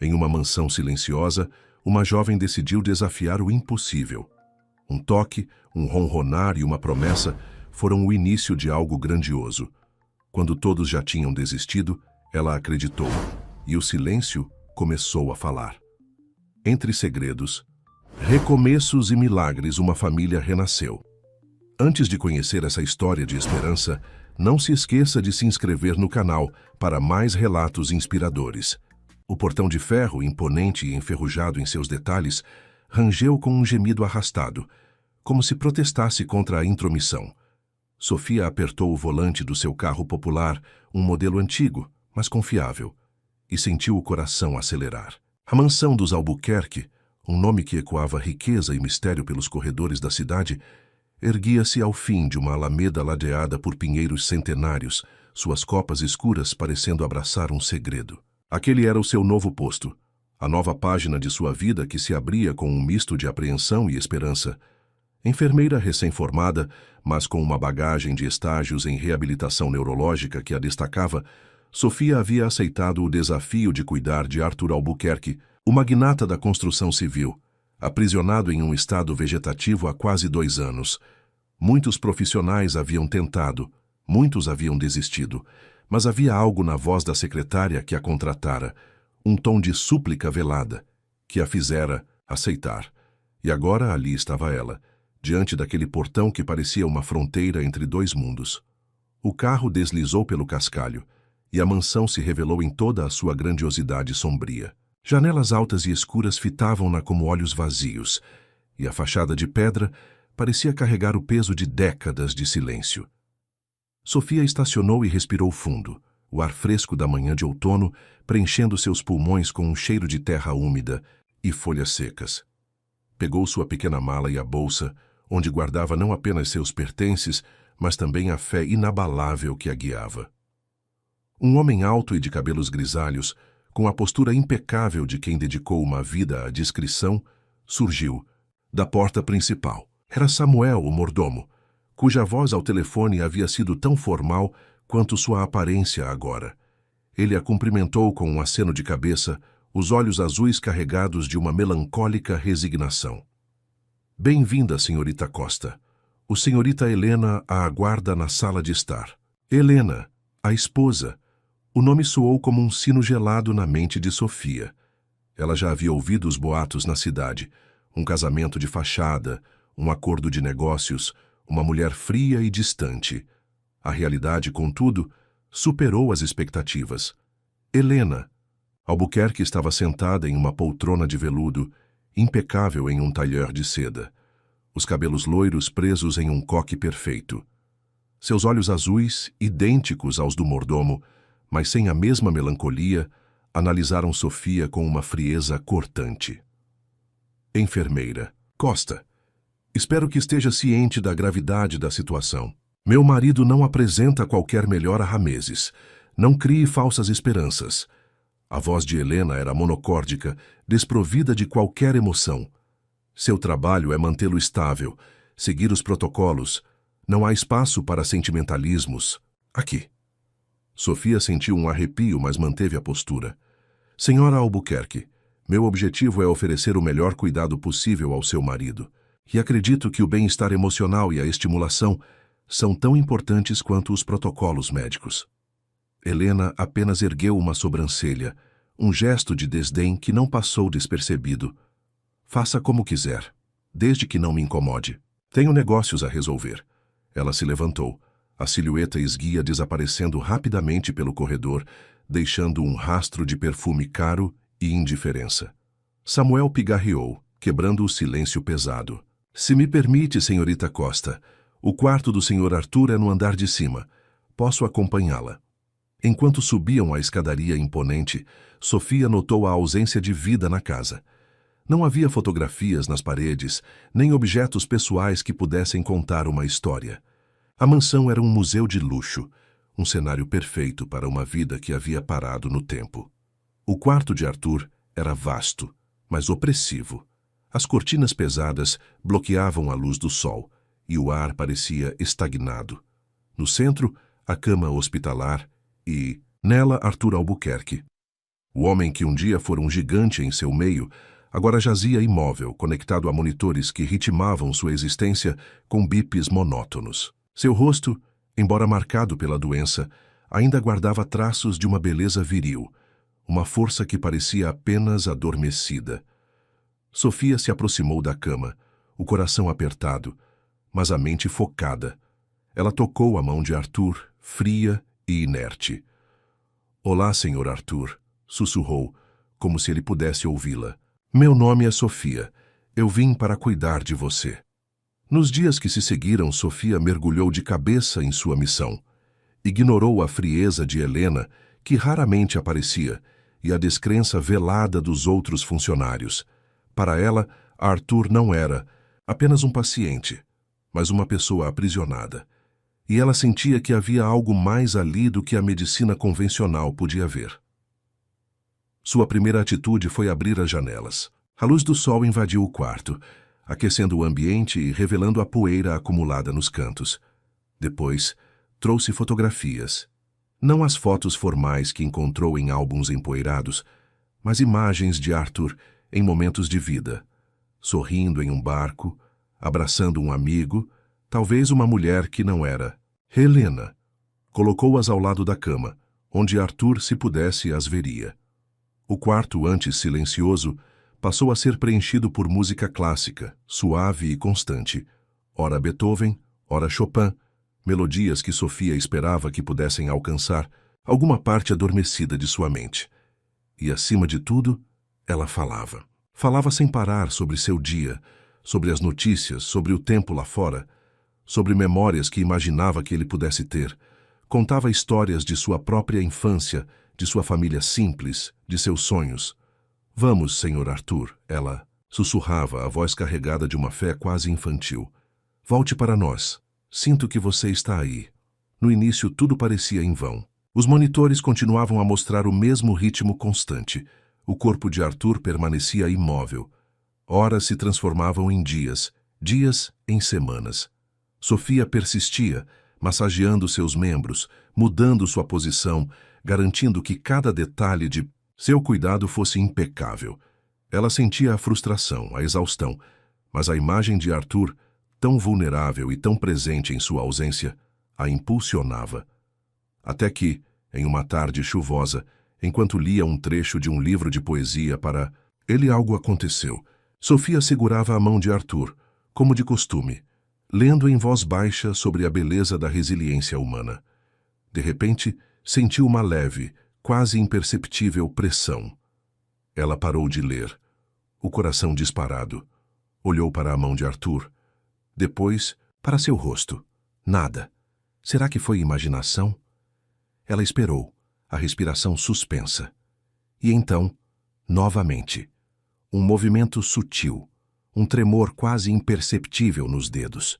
Em uma mansão silenciosa, uma jovem decidiu desafiar o impossível. Um toque, um ronronar e uma promessa foram o início de algo grandioso. Quando todos já tinham desistido, ela acreditou, e o silêncio começou a falar. Entre segredos, recomeços e milagres, uma família renasceu. Antes de conhecer essa história de esperança, não se esqueça de se inscrever no canal para mais relatos inspiradores. O portão de ferro, imponente e enferrujado em seus detalhes, rangeu com um gemido arrastado, como se protestasse contra a intromissão. Sofia apertou o volante do seu carro popular, um modelo antigo, mas confiável, e sentiu o coração acelerar. A mansão dos Albuquerque, um nome que ecoava riqueza e mistério pelos corredores da cidade, erguia-se ao fim de uma alameda ladeada por pinheiros centenários, suas copas escuras parecendo abraçar um segredo. Aquele era o seu novo posto, a nova página de sua vida que se abria com um misto de apreensão e esperança. Enfermeira recém-formada, mas com uma bagagem de estágios em reabilitação neurológica que a destacava, Sofia havia aceitado o desafio de cuidar de Arthur Albuquerque, o magnata da construção civil, aprisionado em um estado vegetativo há quase 2 anos. Muitos profissionais haviam tentado, muitos haviam desistido, mas havia algo na voz da secretária que a contratara, um tom de súplica velada, que a fizera aceitar. E agora ali estava ela, diante daquele portão que parecia uma fronteira entre 2 mundos. O carro deslizou pelo cascalho, e a mansão se revelou em toda a sua grandiosidade sombria. Janelas altas e escuras fitavam-na como olhos vazios, e a fachada de pedra parecia carregar o peso de décadas de silêncio. Sofia estacionou e respirou fundo, o ar fresco da manhã de outono preenchendo seus pulmões com um cheiro de terra úmida e folhas secas. Pegou sua pequena mala e a bolsa, onde guardava não apenas seus pertences, mas também a fé inabalável que a guiava. Um homem alto e de cabelos grisalhos, com a postura impecável de quem dedicou uma vida à discrição, surgiu da porta principal. Era Samuel, o mordomo, cuja voz ao telefone havia sido tão formal quanto sua aparência agora. Ele a cumprimentou com um aceno de cabeça, os olhos azuis carregados de uma melancólica resignação. Bem-vinda, senhorita Costa. O senhorita Helena a aguarda na sala de estar. Helena, a esposa. O nome soou como um sino gelado na mente de Sofia. Ela já havia ouvido os boatos na cidade. Um casamento de fachada, um acordo de negócios, uma mulher fria e distante. A realidade, contudo, superou as expectativas. Helena. Albuquerque estava sentada em uma poltrona de veludo, impecável em um tailleur de seda. Os cabelos loiros presos em um coque perfeito. Seus olhos azuis, idênticos aos do mordomo, mas sem a mesma melancolia, analisaram Sofia com uma frieza cortante. Enfermeira. Costa. Espero que esteja ciente da gravidade da situação. Meu marido não apresenta qualquer melhora há meses. Não crie falsas esperanças. A voz de Helena era monocórdica, desprovida de qualquer emoção. Seu trabalho é mantê-lo estável, seguir os protocolos. Não há espaço para sentimentalismos. Aqui. Sofia sentiu um arrepio, mas manteve a postura. Senhora Albuquerque, meu objetivo é oferecer o melhor cuidado possível ao seu marido. E acredito que o bem-estar emocional e a estimulação são tão importantes quanto os protocolos médicos. Helena apenas ergueu uma sobrancelha, um gesto de desdém que não passou despercebido. Faça como quiser, desde que não me incomode. Tenho negócios a resolver. Ela se levantou, a silhueta esguia desaparecendo rapidamente pelo corredor, deixando um rastro de perfume caro e indiferença. Samuel pigarreou, quebrando o silêncio pesado. Se me permite, senhorita Costa, o quarto do senhor Arthur é no andar de cima. Posso acompanhá-la. Enquanto subiam a escadaria imponente, Sofia notou a ausência de vida na casa. Não havia fotografias nas paredes, nem objetos pessoais que pudessem contar uma história. A mansão era um museu de luxo, um cenário perfeito para uma vida que havia parado no tempo. O quarto de Arthur era vasto, mas opressivo. As cortinas pesadas bloqueavam a luz do sol, e o ar parecia estagnado. No centro, a cama hospitalar e, nela, Arthur Albuquerque. O homem que um dia fora um gigante em seu meio, agora jazia imóvel, conectado a monitores que ritmavam sua existência com bips monótonos. Seu rosto, embora marcado pela doença, ainda guardava traços de uma beleza viril, uma força que parecia apenas adormecida. Sofia se aproximou da cama, o coração apertado, mas a mente focada. Ela tocou a mão de Arthur, fria e inerte. "Olá, Sr. Arthur", sussurrou, como se ele pudesse ouvi-la. "Meu nome é Sofia. Eu vim para cuidar de você." Nos dias que se seguiram, Sofia mergulhou de cabeça em sua missão. Ignorou a frieza de Helena, que raramente aparecia, e a descrença velada dos outros funcionários. Para ela, Arthur não era apenas um paciente, mas uma pessoa aprisionada. E ela sentia que havia algo mais ali do que a medicina convencional podia ver. Sua primeira atitude foi abrir as janelas. A luz do sol invadiu o quarto, aquecendo o ambiente e revelando a poeira acumulada nos cantos. Depois, trouxe fotografias. Não as fotos formais que encontrou em álbuns empoeirados, mas imagens de Arthur em momentos de vida, sorrindo em um barco, abraçando um amigo, talvez uma mulher que não era Helena. Colocou-as ao lado da cama, onde Arthur, se pudesse, as veria. O quarto, antes silencioso, passou a ser preenchido por música clássica, suave e constante, ora Beethoven, ora Chopin, melodias que Sofia esperava que pudessem alcançar alguma parte adormecida de sua mente. E, acima de tudo, ela falava. Falava sem parar sobre seu dia, sobre as notícias, sobre o tempo lá fora, sobre memórias que imaginava que ele pudesse ter. Contava histórias de sua própria infância, de sua família simples, de seus sonhos. "Vamos, Sr. Arthur", ela sussurrava, a voz carregada de uma fé quase infantil. "Volte para nós. Sinto que você está aí." No início, tudo parecia em vão. Os monitores continuavam a mostrar o mesmo ritmo constante. O corpo de Arthur permanecia imóvel. Horas se transformavam em dias, dias em semanas. Sofia persistia, massageando seus membros, mudando sua posição, garantindo que cada detalhe de seu cuidado fosse impecável. Ela sentia a frustração, a exaustão, mas a imagem de Arthur, tão vulnerável e tão presente em sua ausência, a impulsionava. Até que, em uma tarde chuvosa, enquanto lia um trecho de um livro de poesia para ele, algo aconteceu. Sofia segurava a mão de Arthur, como de costume, lendo em voz baixa sobre a beleza da resiliência humana. De repente, sentiu uma leve, quase imperceptível pressão. Ela parou de ler, o coração disparado. Olhou para a mão de Arthur. Depois, para seu rosto. Nada. Será que foi imaginação? Ela esperou, a respiração suspensa. E então, novamente, um movimento sutil, um tremor quase imperceptível nos dedos.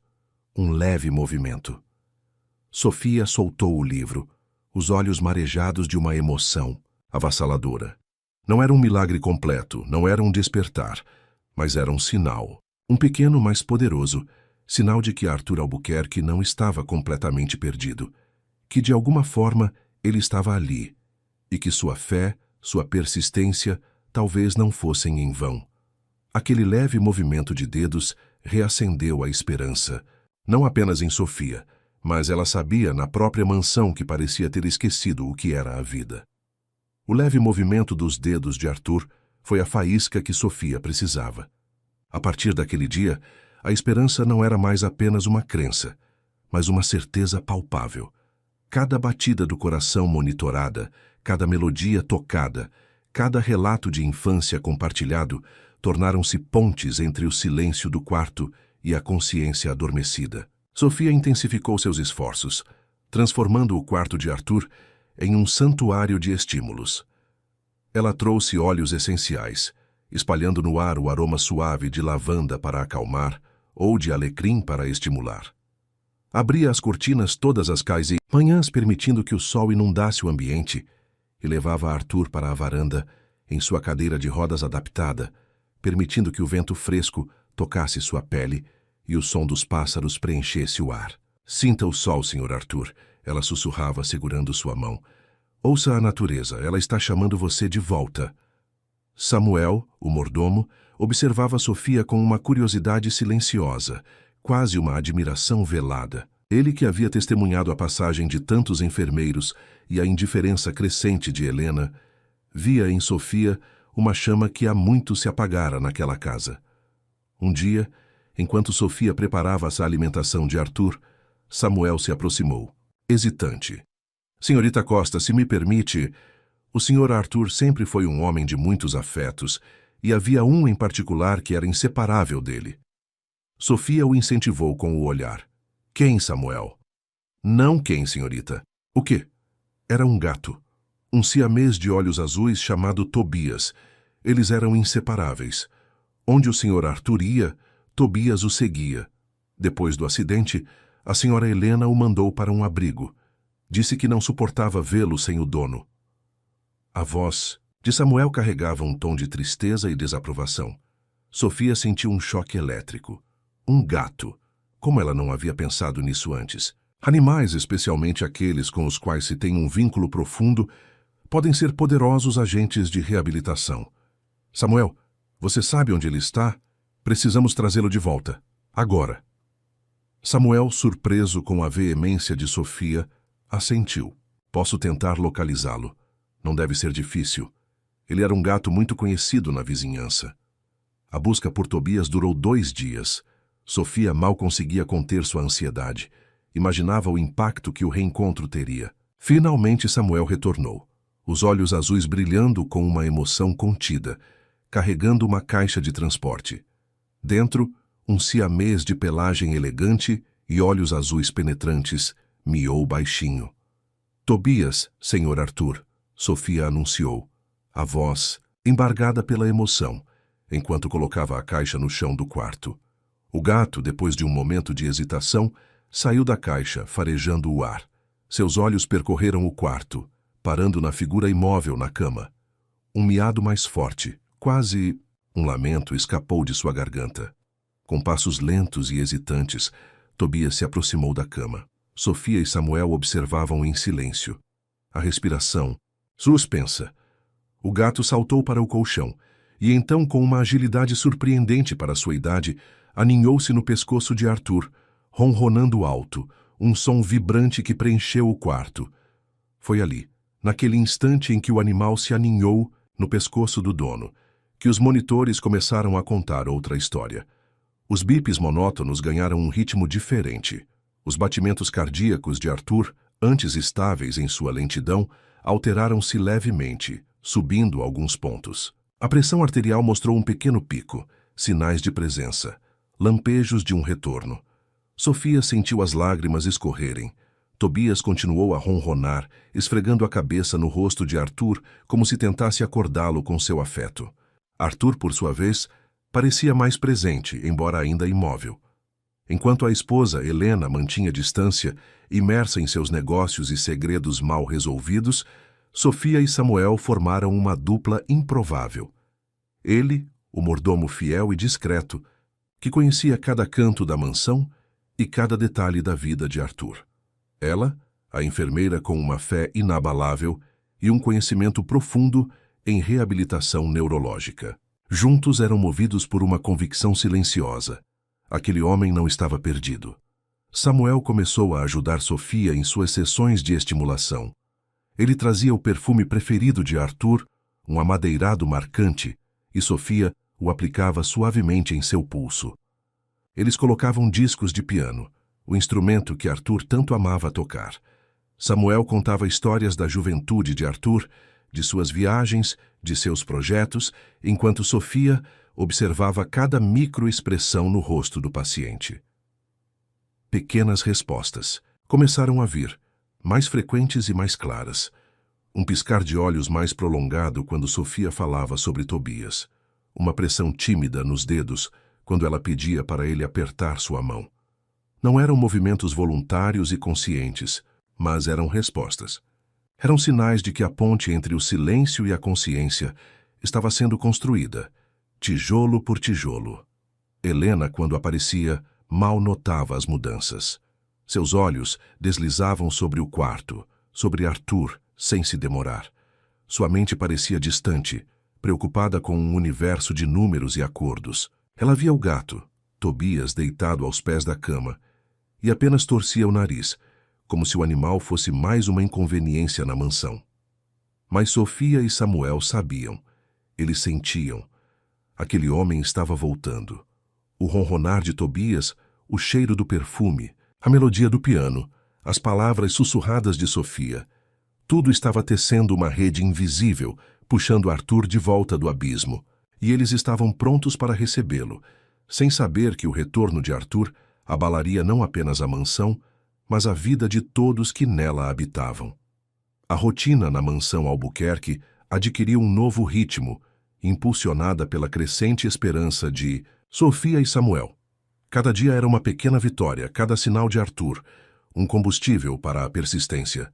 Um leve movimento. Sofia soltou o livro, os olhos marejados de uma emoção avassaladora. Não era um milagre completo, não era um despertar, mas era um sinal. Um pequeno, mas poderoso, sinal de que Arthur Albuquerque não estava completamente perdido, que de alguma forma ele estava ali, e que sua fé, sua persistência, talvez não fossem em vão. Aquele leve movimento de dedos reacendeu a esperança, não apenas em Sofia, mas ela sabia na própria mansão que parecia ter esquecido o que era a vida. O leve movimento dos dedos de Arthur foi a faísca que Sofia precisava. A partir daquele dia, a esperança não era mais apenas uma crença, mas uma certeza palpável. Cada batida do coração monitorada, cada melodia tocada, cada relato de infância compartilhado tornaram-se pontes entre o silêncio do quarto e a consciência adormecida. Sofia intensificou seus esforços, transformando o quarto de Arthur em um santuário de estímulos. Ela trouxe óleos essenciais, espalhando no ar o aroma suave de lavanda para acalmar ou de alecrim para estimular. Abria as cortinas todas as manhãs, permitindo que o sol inundasse o ambiente, e levava Arthur para a varanda em sua cadeira de rodas adaptada, permitindo que o vento fresco tocasse sua pele e o som dos pássaros preenchesse o ar. "Sinta o sol, Sr. Arthur", ela sussurrava segurando sua mão. Ouça a natureza, ela está chamando você de volta. Samuel, o mordomo, observava Sofia com uma curiosidade silenciosa, quase uma admiração velada. Ele que havia testemunhado a passagem de tantos enfermeiros e a indiferença crescente de Helena, via em Sofia uma chama que há muito se apagara naquela casa. Um dia, enquanto Sofia preparava a alimentação de Arthur, Samuel se aproximou, hesitante. Senhorita Costa, se me permite, o senhor Arthur sempre foi um homem de muitos afetos, e havia um em particular que era inseparável dele. Sofia o incentivou com o olhar. Quem, Samuel? Não quem, senhorita. O quê? Era um gato. Um siamês de olhos azuis chamado Tobias. Eles eram inseparáveis. Onde o senhor Arthur ia, Tobias o seguia. Depois do acidente, a senhora Helena o mandou para um abrigo. Disse que não suportava vê-lo sem o dono. A voz de Samuel carregava um tom de tristeza e desaprovação. Sofia sentiu um choque elétrico. Um gato. Como ela não havia pensado nisso antes? Animais, especialmente aqueles com os quais se tem um vínculo profundo, podem ser poderosos agentes de reabilitação. Samuel, você sabe onde ele está? Precisamos trazê-lo de volta. Agora. Samuel, surpreso com a veemência de Sofia, assentiu. Posso tentar localizá-lo. Não deve ser difícil. Ele era um gato muito conhecido na vizinhança. A busca por Tobias durou 2 dias. Sofia mal conseguia conter sua ansiedade. Imaginava o impacto que o reencontro teria. Finalmente Samuel retornou, os olhos azuis brilhando com uma emoção contida, carregando uma caixa de transporte. Dentro, um siamês de pelagem elegante e olhos azuis penetrantes, miou baixinho. Tobias, senhor Arthur, Sofia anunciou, a voz embargada pela emoção, enquanto colocava a caixa no chão do quarto. O gato, depois de um momento de hesitação, saiu da caixa, farejando o ar. Seus olhos percorreram o quarto, parando na figura imóvel na cama. Um miado mais forte, quase um lamento, escapou de sua garganta. Com passos lentos e hesitantes, Tobias se aproximou da cama. Sofia e Samuel observavam em silêncio. A respiração, suspensa. O gato saltou para o colchão, e então, com uma agilidade surpreendente para sua idade, aninhou-se no pescoço de Arthur, ronronando alto, um som vibrante que preencheu o quarto. Foi ali, naquele instante em que o animal se aninhou no pescoço do dono, que os monitores começaram a contar outra história. Os bips monótonos ganharam um ritmo diferente. Os batimentos cardíacos de Arthur, antes estáveis em sua lentidão, alteraram-se levemente, subindo alguns pontos. A pressão arterial mostrou um pequeno pico, sinais de presença, lampejos de um retorno. Sofia sentiu as lágrimas escorrerem. Tobias continuou a ronronar, esfregando a cabeça no rosto de Arthur como se tentasse acordá-lo com seu afeto. Arthur, por sua vez, parecia mais presente, embora ainda imóvel. Enquanto a esposa, Helena, mantinha distância, imersa em seus negócios e segredos mal resolvidos, Sofia e Samuel formaram uma dupla improvável. Ele, o mordomo fiel e discreto, que conhecia cada canto da mansão e cada detalhe da vida de Arthur. Ela, a enfermeira com uma fé inabalável e um conhecimento profundo em reabilitação neurológica. Juntos eram movidos por uma convicção silenciosa. Aquele homem não estava perdido. Samuel começou a ajudar Sofia em suas sessões de estimulação. Ele trazia o perfume preferido de Arthur, um amadeirado marcante, e Sofia o aplicava suavemente em seu pulso. Eles colocavam discos de piano, o instrumento que Arthur tanto amava tocar. Samuel contava histórias da juventude de Arthur, de suas viagens, de seus projetos, enquanto Sofia observava cada microexpressão no rosto do paciente. Pequenas respostas começaram a vir, mais frequentes e mais claras. Um piscar de olhos mais prolongado quando Sofia falava sobre Tobias. Uma pressão tímida nos dedos quando ela pedia para ele apertar sua mão. Não eram movimentos voluntários e conscientes, mas eram respostas. Eram sinais de que a ponte entre o silêncio e a consciência estava sendo construída, tijolo por tijolo. Helena, quando aparecia, mal notava as mudanças. Seus olhos deslizavam sobre o quarto, sobre Arthur, sem se demorar. Sua mente parecia distante, preocupada com um universo de números e acordos. Ela via o gato, Tobias, deitado aos pés da cama, e apenas torcia o nariz, como se o animal fosse mais uma inconveniência na mansão. Mas Sofia e Samuel sabiam. Eles sentiam. Aquele homem estava voltando. O ronronar de Tobias, o cheiro do perfume, a melodia do piano, as palavras sussurradas de Sofia. Tudo estava tecendo uma rede invisível, puxando Arthur de volta do abismo. E eles estavam prontos para recebê-lo, sem saber que o retorno de Arthur abalaria não apenas a mansão, mas a vida de todos que nela habitavam. A rotina na mansão Albuquerque adquiriu um novo ritmo, impulsionada pela crescente esperança de Sofia e Samuel. Cada dia era uma pequena vitória, cada sinal de Arthur, um combustível para a persistência.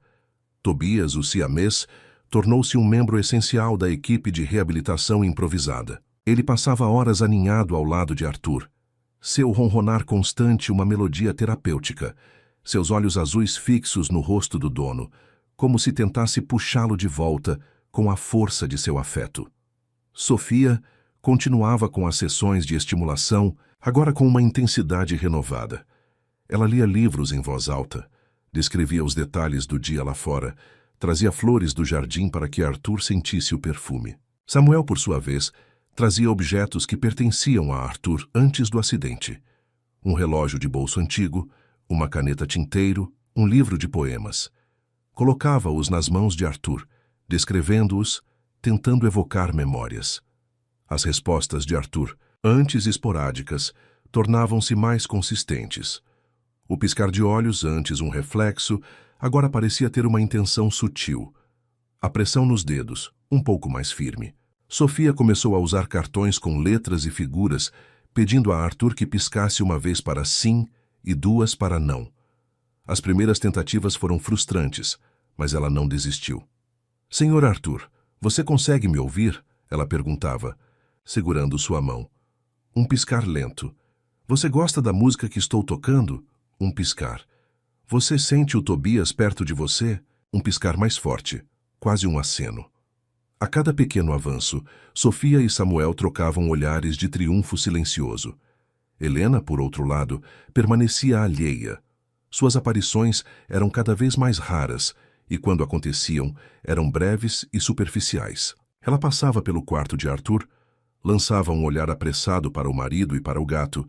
Tobias, o siamês, tornou-se um membro essencial da equipe de reabilitação improvisada. Ele passava horas aninhado ao lado de Arthur. Seu ronronar constante uma melodia terapêutica, seus olhos azuis fixos no rosto do dono, como se tentasse puxá-lo de volta com a força de seu afeto. Sofia continuava com as sessões de estimulação, agora com uma intensidade renovada. Ela lia livros em voz alta, descrevia os detalhes do dia lá fora, trazia flores do jardim para que Arthur sentisse o perfume. Samuel, por sua vez, trazia objetos que pertenciam a Arthur antes do acidente. Um relógio de bolso antigo, uma caneta tinteiro, um livro de poemas. Colocava-os nas mãos de Arthur, descrevendo-os, tentando evocar memórias. As respostas de Arthur, antes esporádicas, tornavam-se mais consistentes. O piscar de olhos, antes um reflexo, agora parecia ter uma intenção sutil. A pressão nos dedos, um pouco mais firme. Sofia começou a usar cartões com letras e figuras, pedindo a Arthur que piscasse uma vez para sim e duas para não. As primeiras tentativas foram frustrantes, mas ela não desistiu. "Senhor Arthur, você consegue me ouvir?" ela perguntava, segurando sua mão. Um piscar lento. "Você gosta da música que estou tocando?" Um piscar. "Você sente o Tobias perto de você?" Um piscar mais forte, quase um aceno. A cada pequeno avanço, Sofia e Samuel trocavam olhares de triunfo silencioso. Helena, por outro lado, permanecia alheia. Suas aparições eram cada vez mais raras e, quando aconteciam, eram breves e superficiais. Ela passava pelo quarto de Arthur, lançava um olhar apressado para o marido e para o gato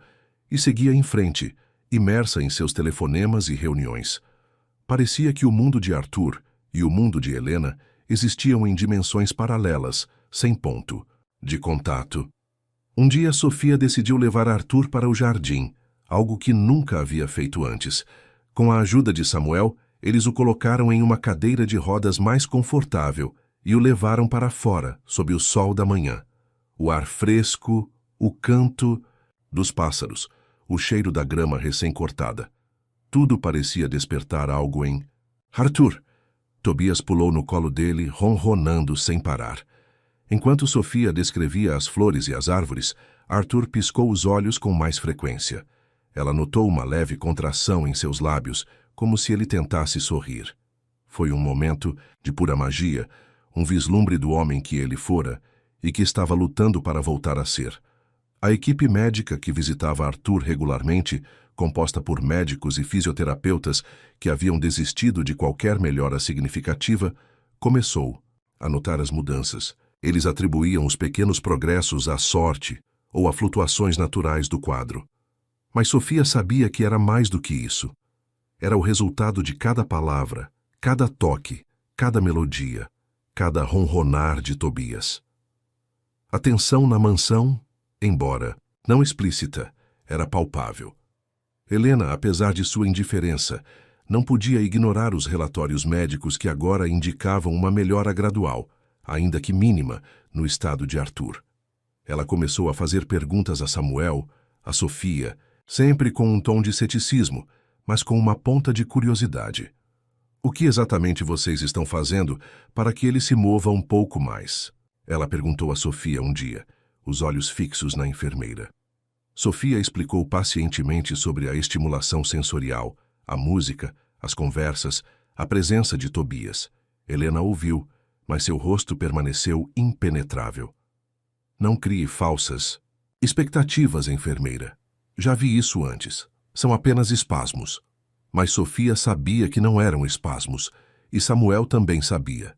e seguia em frente, imersa em seus telefonemas e reuniões. Parecia que o mundo de Arthur e o mundo de Helena existiam em dimensões paralelas, sem ponto de contato. Um dia, Sofia decidiu levar Arthur para o jardim, algo que nunca havia feito antes. Com a ajuda de Samuel, eles o colocaram em uma cadeira de rodas mais confortável e o levaram para fora, sob o sol da manhã. O ar fresco, o canto dos pássaros, o cheiro da grama recém-cortada. Tudo parecia despertar algo em Arthur. Tobias pulou no colo dele, ronronando sem parar. Enquanto Sofia descrevia as flores e as árvores, Arthur piscou os olhos com mais frequência. Ela notou uma leve contração em seus lábios, como se ele tentasse sorrir. Foi um momento de pura magia, um vislumbre do homem que ele fora e que estava lutando para voltar a ser. A equipe médica que visitava Arthur regularmente, composta por médicos e fisioterapeutas que haviam desistido de qualquer melhora significativa, começou a notar as mudanças. Eles atribuíam os pequenos progressos à sorte ou a flutuações naturais do quadro. Mas Sofia sabia que era mais do que isso. Era o resultado de cada palavra, cada toque, cada melodia, cada ronronar de Tobias. A tensão na mansão, embora não explícita, era palpável. Helena, apesar de sua indiferença, não podia ignorar os relatórios médicos que agora indicavam uma melhora gradual, ainda que mínima, no estado de Arthur. Ela começou a fazer perguntas a Samuel, a Sofia, sempre com um tom de ceticismo, mas com uma ponta de curiosidade. "O que exatamente vocês estão fazendo para que ele se mova um pouco mais?" ela perguntou a Sofia um dia, os olhos fixos na enfermeira. Sofia explicou pacientemente sobre a estimulação sensorial, a música, as conversas, a presença de Tobias. Helena ouviu, mas seu rosto permaneceu impenetrável. Não crie falsas expectativas, enfermeira. Já vi isso antes. São apenas espasmos. Mas Sofia sabia que não eram espasmos, e Samuel também sabia.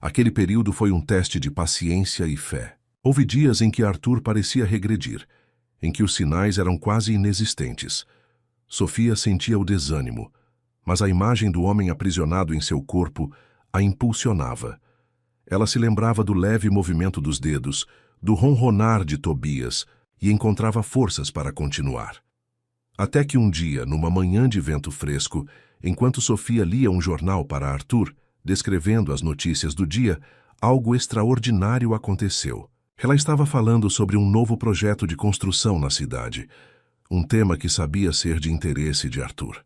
Aquele período foi um teste de paciência e fé. Houve dias em que Arthur parecia regredir, em que os sinais eram quase inexistentes. Sofia sentia o desânimo, mas a imagem do homem aprisionado em seu corpo a impulsionava. Ela se lembrava do leve movimento dos dedos, do ronronar de Tobias, e encontrava forças para continuar. Até que um dia, numa manhã de vento fresco, enquanto Sofia lia um jornal para Arthur, descrevendo as notícias do dia, algo extraordinário aconteceu. Ela estava falando sobre um novo projeto de construção na cidade, um tema que sabia ser de interesse de Arthur.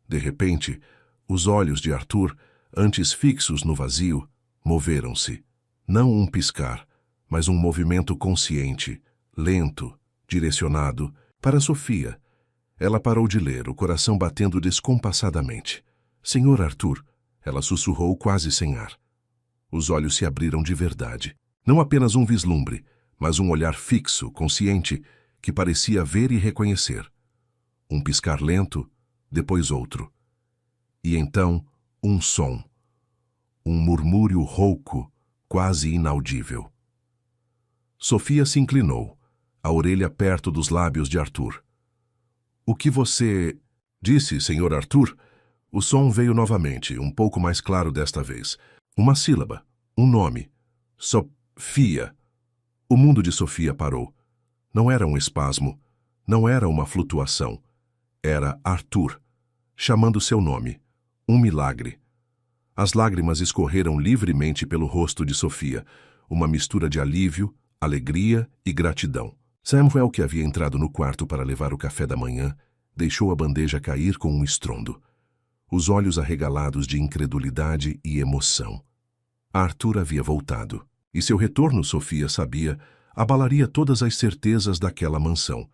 De repente, os olhos de Arthur, antes fixos no vazio, moveram-se. Não um piscar, mas um movimento consciente, lento, direcionado, para Sofia. Ela parou de ler, o coração batendo descompassadamente. Senhor Arthur, ela sussurrou quase sem ar. Os olhos se abriram de verdade. Não apenas um vislumbre, mas um olhar fixo, consciente, que parecia ver e reconhecer. Um piscar lento, depois outro. E então, um som. Um murmúrio rouco, quase inaudível. Sofia se inclinou, a orelha perto dos lábios de Arthur. O que você disse, senhor Arthur? O som veio novamente, um pouco mais claro desta vez. Uma sílaba, um nome. Sofia. O mundo de Sofia parou. Não era um espasmo, não era uma flutuação. Era Arthur, chamando seu nome. Um milagre. As lágrimas escorreram livremente pelo rosto de Sofia, uma mistura de alívio, alegria e gratidão. Samuel, que havia entrado no quarto para levar o café da manhã, deixou a bandeja cair com um estrondo. Os olhos arregalados de incredulidade e emoção. Arthur havia voltado, e seu retorno, Sofia sabia, abalaria todas as certezas daquela mansão,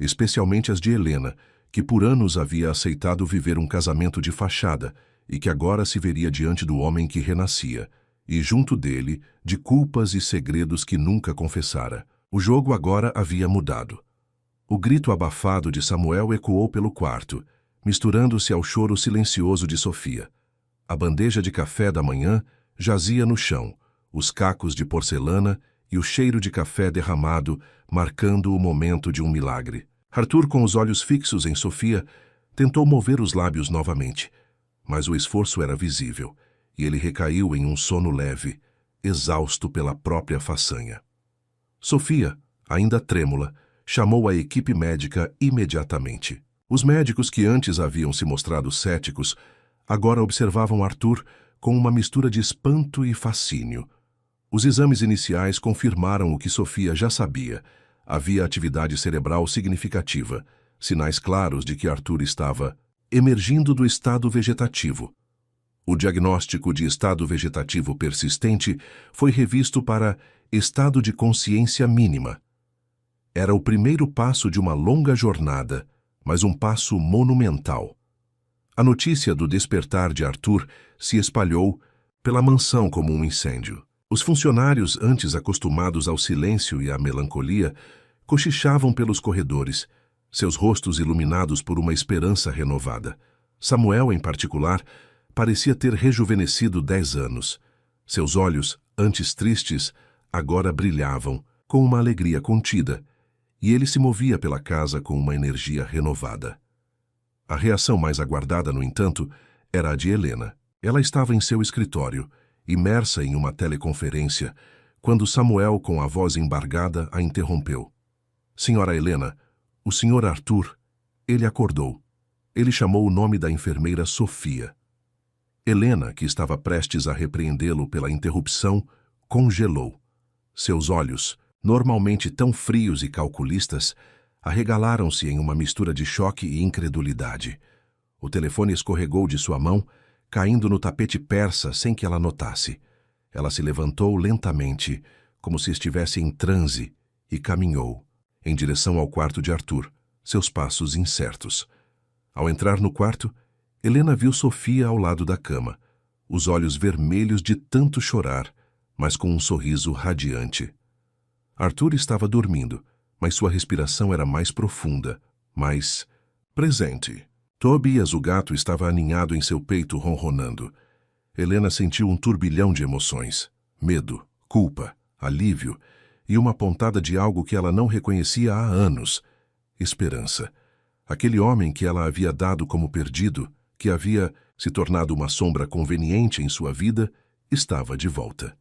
especialmente as de Helena, que por anos havia aceitado viver um casamento de fachada e que agora se veria diante do homem que renascia, e junto dele, de culpas e segredos que nunca confessara. O jogo agora havia mudado. O grito abafado de Samuel ecoou pelo quarto, misturando-se ao choro silencioso de Sofia. A bandeja de café da manhã jazia no chão, os cacos de porcelana e o cheiro de café derramado marcando o momento de um milagre. Arthur, com os olhos fixos em Sofia, tentou mover os lábios novamente, mas o esforço era visível, e ele recaiu em um sono leve, exausto pela própria façanha. Sofia, ainda trêmula, chamou a equipe médica imediatamente. Os médicos que antes haviam se mostrado céticos, agora observavam Arthur com uma mistura de espanto e fascínio. Os exames iniciais confirmaram o que Sofia já sabia. Havia atividade cerebral significativa, sinais claros de que Arthur estava emergindo do estado vegetativo. O diagnóstico de estado vegetativo persistente foi revisto para estado de consciência mínima. Era o primeiro passo de uma longa jornada, mas um passo monumental. A notícia do despertar de Arthur se espalhou pela mansão como um incêndio. Os funcionários, antes acostumados ao silêncio e à melancolia, cochichavam pelos corredores, seus rostos iluminados por uma esperança renovada. Samuel, em particular, parecia ter rejuvenescido 10 anos. Seus olhos, antes tristes, agora brilhavam, com uma alegria contida, e ele se movia pela casa com uma energia renovada. A reação mais aguardada, no entanto, era a de Helena. Ela estava em seu escritório, imersa em uma teleconferência, quando Samuel, com a voz embargada, a interrompeu. Senhora Helena, o senhor Arthur, ele acordou. Ele chamou o nome da enfermeira Sofia. Helena, que estava prestes a repreendê-lo pela interrupção, congelou. Seus olhos, normalmente tão frios e calculistas, arregalaram-se em uma mistura de choque e incredulidade. O telefone escorregou de sua mão, caindo no tapete persa sem que ela notasse. Ela se levantou lentamente, como se estivesse em transe, e caminhou, em direção ao quarto de Arthur, seus passos incertos. Ao entrar no quarto, Helena viu Sofia ao lado da cama, os olhos vermelhos de tanto chorar, mas com um sorriso radiante. Arthur estava dormindo, mas sua respiração era mais profunda, mais presente. Tobias, o gato, estava aninhado em seu peito, ronronando. Helena sentiu um turbilhão de emoções: medo, culpa, alívio e uma pontada de algo que ela não reconhecia há anos: esperança. Aquele homem que ela havia dado como perdido, que havia se tornado uma sombra conveniente em sua vida, estava de volta.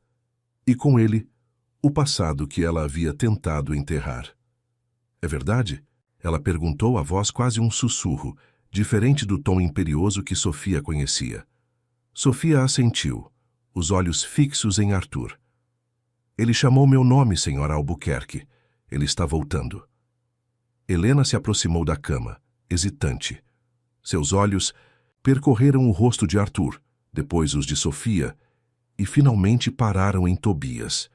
E com ele, o passado que ela havia tentado enterrar. É verdade? Ela perguntou, a voz quase um sussurro, diferente do tom imperioso que Sofia conhecia. Sofia assentiu, os olhos fixos em Arthur. Ele chamou meu nome, Sr. Albuquerque. Ele está voltando. Helena se aproximou da cama, hesitante. Seus olhos percorreram o rosto de Arthur, depois os de Sofia, e finalmente pararam em Tobias,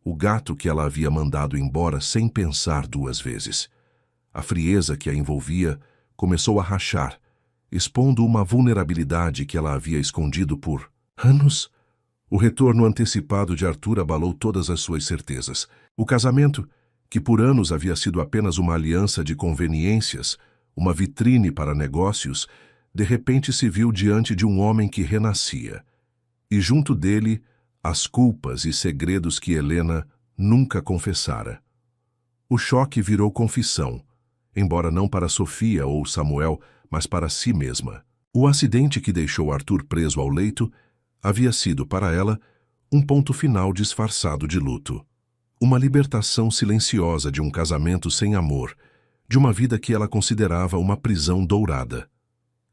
o gato que ela havia mandado embora sem pensar duas vezes. A frieza que a envolvia começou a rachar, expondo uma vulnerabilidade que ela havia escondido por anos. O retorno antecipado de Arthur abalou todas as suas certezas. O casamento, que por anos havia sido apenas uma aliança de conveniências, uma vitrine para negócios, de repente se viu diante de um homem que renascia. E junto dele, as culpas e segredos que Helena nunca confessara. O choque virou confissão, embora não para Sofia ou Samuel, mas para si mesma. O acidente que deixou Arthur preso ao leito havia sido, para ela, um ponto final disfarçado de luto. Uma libertação silenciosa de um casamento sem amor, de uma vida que ela considerava uma prisão dourada.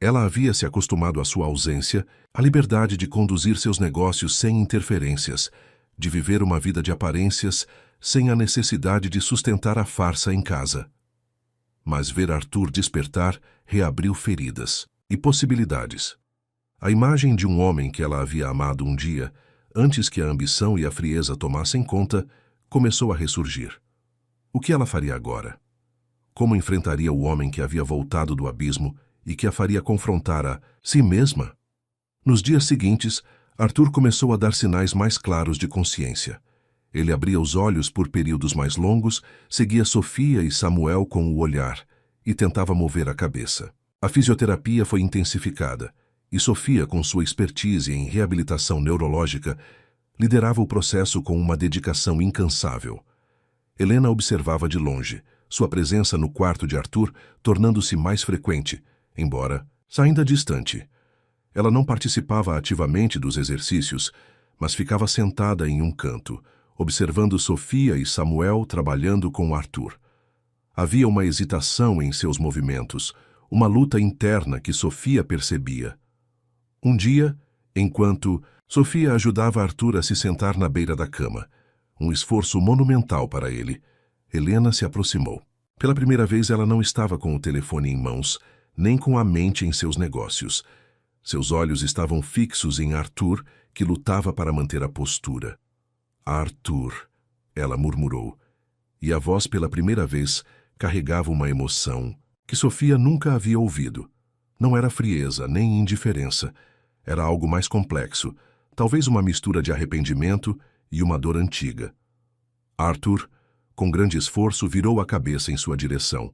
Ela havia se acostumado à sua ausência, à liberdade de conduzir seus negócios sem interferências, de viver uma vida de aparências sem a necessidade de sustentar a farsa em casa. Mas ver Arthur despertar reabriu feridas e possibilidades. A imagem de um homem que ela havia amado um dia, antes que a ambição e a frieza tomassem conta, começou a ressurgir. O que ela faria agora? Como enfrentaria o homem que havia voltado do abismo e que a faria confrontar a si mesma? Nos dias seguintes, Arthur começou a dar sinais mais claros de consciência. Ele abria os olhos por períodos mais longos, seguia Sofia e Samuel com o olhar e tentava mover a cabeça. A fisioterapia foi intensificada e Sofia, com sua expertise em reabilitação neurológica, liderava o processo com uma dedicação incansável. Helena observava de longe, sua presença no quarto de Arthur tornando-se mais frequente, embora ainda distante. Ela não participava ativamente dos exercícios, mas ficava sentada em um canto, observando Sofia e Samuel trabalhando com Arthur. Havia uma hesitação em seus movimentos, uma luta interna que Sofia percebia. Um dia, enquanto Sofia ajudava Arthur a se sentar na beira da cama, um esforço monumental para ele, Helena se aproximou. Pela primeira vez ela não estava com o telefone em mãos, nem com a mente em seus negócios. Seus olhos estavam fixos em Arthur, que lutava para manter a postura. Arthur, ela murmurou, e a voz pela primeira vez carregava uma emoção que Sofia nunca havia ouvido. Não era frieza nem indiferença, era algo mais complexo, talvez uma mistura de arrependimento e uma dor antiga. Arthur, com grande esforço, virou a cabeça em sua direção.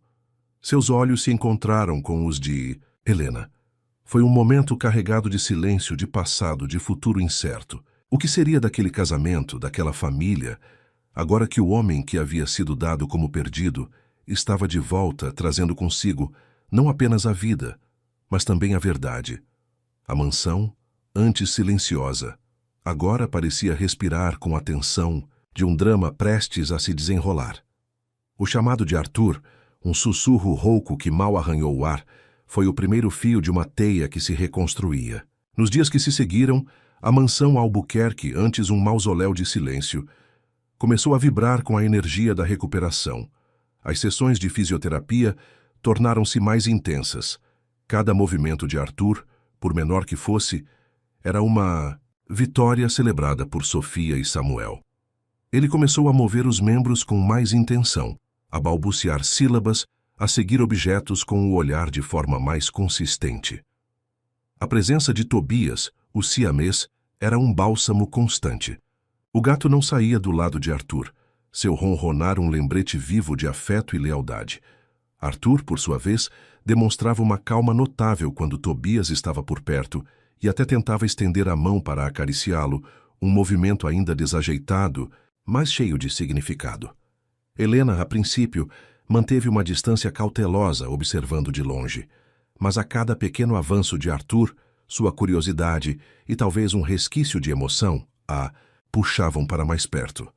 Seus olhos se encontraram com os de Helena. Foi um momento carregado de silêncio, de passado, de futuro incerto. O que seria daquele casamento, daquela família, agora que o homem que havia sido dado como perdido estava de volta, trazendo consigo não apenas a vida, mas também a verdade? A mansão, antes silenciosa, agora parecia respirar com a tensão de um drama prestes a se desenrolar. O chamado de Arthur, um sussurro rouco que mal arranhou o ar, foi o primeiro fio de uma teia que se reconstruía. Nos dias que se seguiram, a mansão Albuquerque, antes um mausoléu de silêncio, começou a vibrar com a energia da recuperação. As sessões de fisioterapia tornaram-se mais intensas. Cada movimento de Arthur, por menor que fosse, era uma vitória celebrada por Sofia e Samuel. Ele começou a mover os membros com mais intenção, a balbuciar sílabas, a seguir objetos com o olhar de forma mais consistente. A presença de Tobias, o siamês, era um bálsamo constante. O gato não saía do lado de Arthur. Seu ronronar um lembrete vivo de afeto e lealdade. Arthur, por sua vez, demonstrava uma calma notável quando Tobias estava por perto e até tentava estender a mão para acariciá-lo, um movimento ainda desajeitado, mas cheio de significado. Helena, a princípio, manteve uma distância cautelosa, observando de longe. Mas a cada pequeno avanço de Arthur, sua curiosidade e talvez um resquício de emoção a puxavam para mais perto.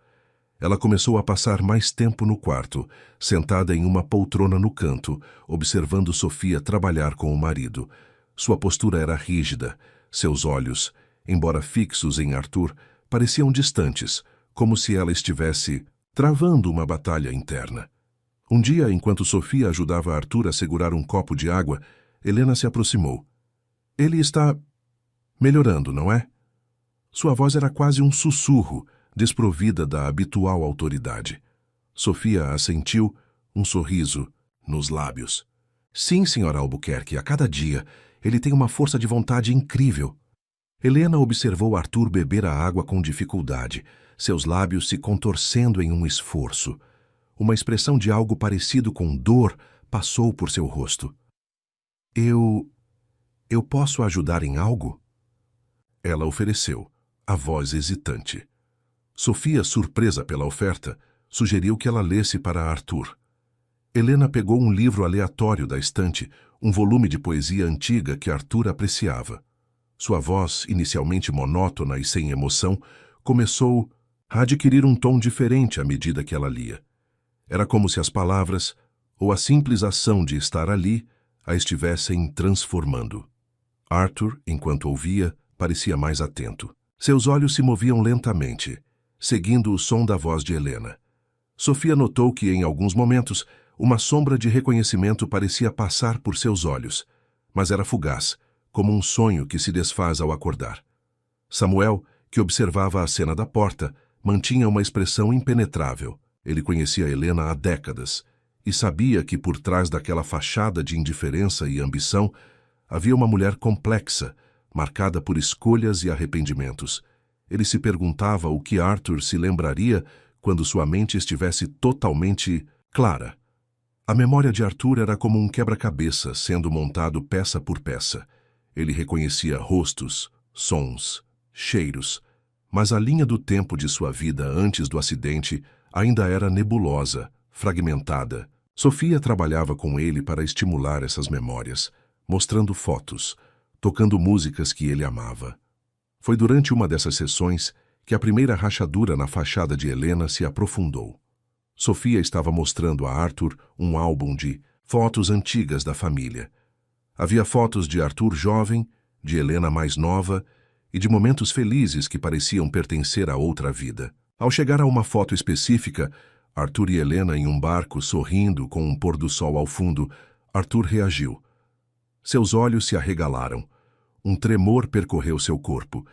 Ela começou a passar mais tempo no quarto, sentada em uma poltrona no canto, observando Sofia trabalhar com o marido. Sua postura era rígida. Seus olhos, embora fixos em Arthur, pareciam distantes, como se ela estivesse travando uma batalha interna. Um dia, enquanto Sofia ajudava Arthur a segurar um copo de água, Helena se aproximou. Ele está melhorando, não é? Sua voz era quase um sussurro, desprovida da habitual autoridade. Sofia assentiu, um sorriso nos lábios. Sim, senhora Albuquerque, a cada dia ele tem uma força de vontade incrível. Helena observou Arthur beber a água com dificuldade, seus lábios se contorcendo em um esforço. Uma expressão de algo parecido com dor passou por seu rosto. Eu posso ajudar em algo? Ela ofereceu, a voz hesitante. Sofia, surpresa pela oferta, sugeriu que ela lesse para Arthur. Helena pegou um livro aleatório da estante, um volume de poesia antiga que Arthur apreciava. Sua voz, inicialmente monótona e sem emoção, começou a adquirir um tom diferente à medida que ela lia. Era como se as palavras, ou a simples ação de estar ali, a estivessem transformando. Arthur, enquanto ouvia, parecia mais atento. Seus olhos se moviam lentamente, seguindo o som da voz de Helena. Sofia notou que, em alguns momentos, uma sombra de reconhecimento parecia passar por seus olhos, mas era fugaz, como um sonho que se desfaz ao acordar. Samuel, que observava a cena da porta, mantinha uma expressão impenetrável. Ele conhecia Helena há décadas e sabia que por trás daquela fachada de indiferença e ambição havia uma mulher complexa, marcada por escolhas e arrependimentos. Ele se perguntava o que Arthur se lembraria quando sua mente estivesse totalmente clara. A memória de Arthur era como um quebra-cabeça sendo montado peça por peça. Ele reconhecia rostos, sons, cheiros, mas a linha do tempo de sua vida antes do acidente ainda era nebulosa, fragmentada. Sofia trabalhava com ele para estimular essas memórias, mostrando fotos, tocando músicas que ele amava. Foi durante uma dessas sessões que a primeira rachadura na fachada de Helena se aprofundou. Sofia estava mostrando a Arthur um álbum de fotos antigas da família. Havia fotos de Arthur jovem, de Helena mais nova e de momentos felizes que pareciam pertencer a outra vida. Ao chegar a uma foto específica, Arthur e Helena em um barco sorrindo com um pôr do sol ao fundo, Arthur reagiu. Seus olhos se arregalaram. Um tremor percorreu seu corpo.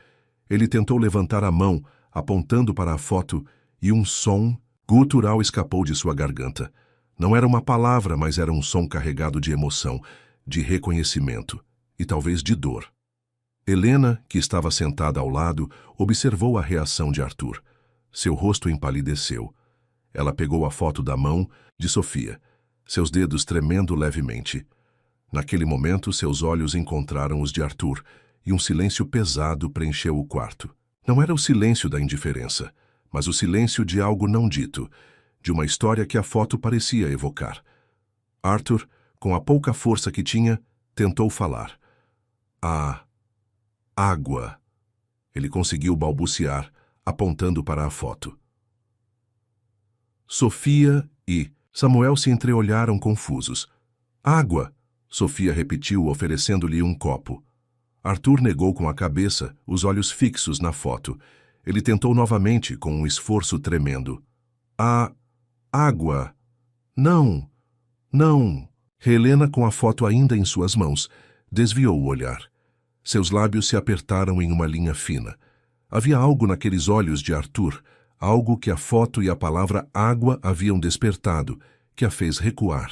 Ele tentou levantar a mão, apontando para a foto, e um som gutural escapou de sua garganta. Não era uma palavra, mas era um som carregado de emoção, de reconhecimento e talvez de dor. Helena, que estava sentada ao lado, observou a reação de Arthur. Seu rosto empalideceu. Ela pegou a foto da mão de Sofia, seus dedos tremendo levemente. Naquele momento, seus olhos encontraram os de Arthur, e um silêncio pesado preencheu o quarto. Não era o silêncio da indiferença, mas o silêncio de algo não dito, de uma história que a foto parecia evocar. Arthur, com a pouca força que tinha, tentou falar. A água. Ele conseguiu balbuciar, apontando para a foto. Sofia e Samuel se entreolharam confusos. Água! Sofia repetiu, oferecendo-lhe um copo. Arthur negou com a cabeça, os olhos fixos na foto. Ele tentou novamente, com um esforço tremendo. A água! Não! Não! Helena, com a foto ainda em suas mãos, desviou o olhar. Seus lábios se apertaram em uma linha fina. Havia algo naqueles olhos de Arthur, algo que a foto e a palavra água haviam despertado, que a fez recuar.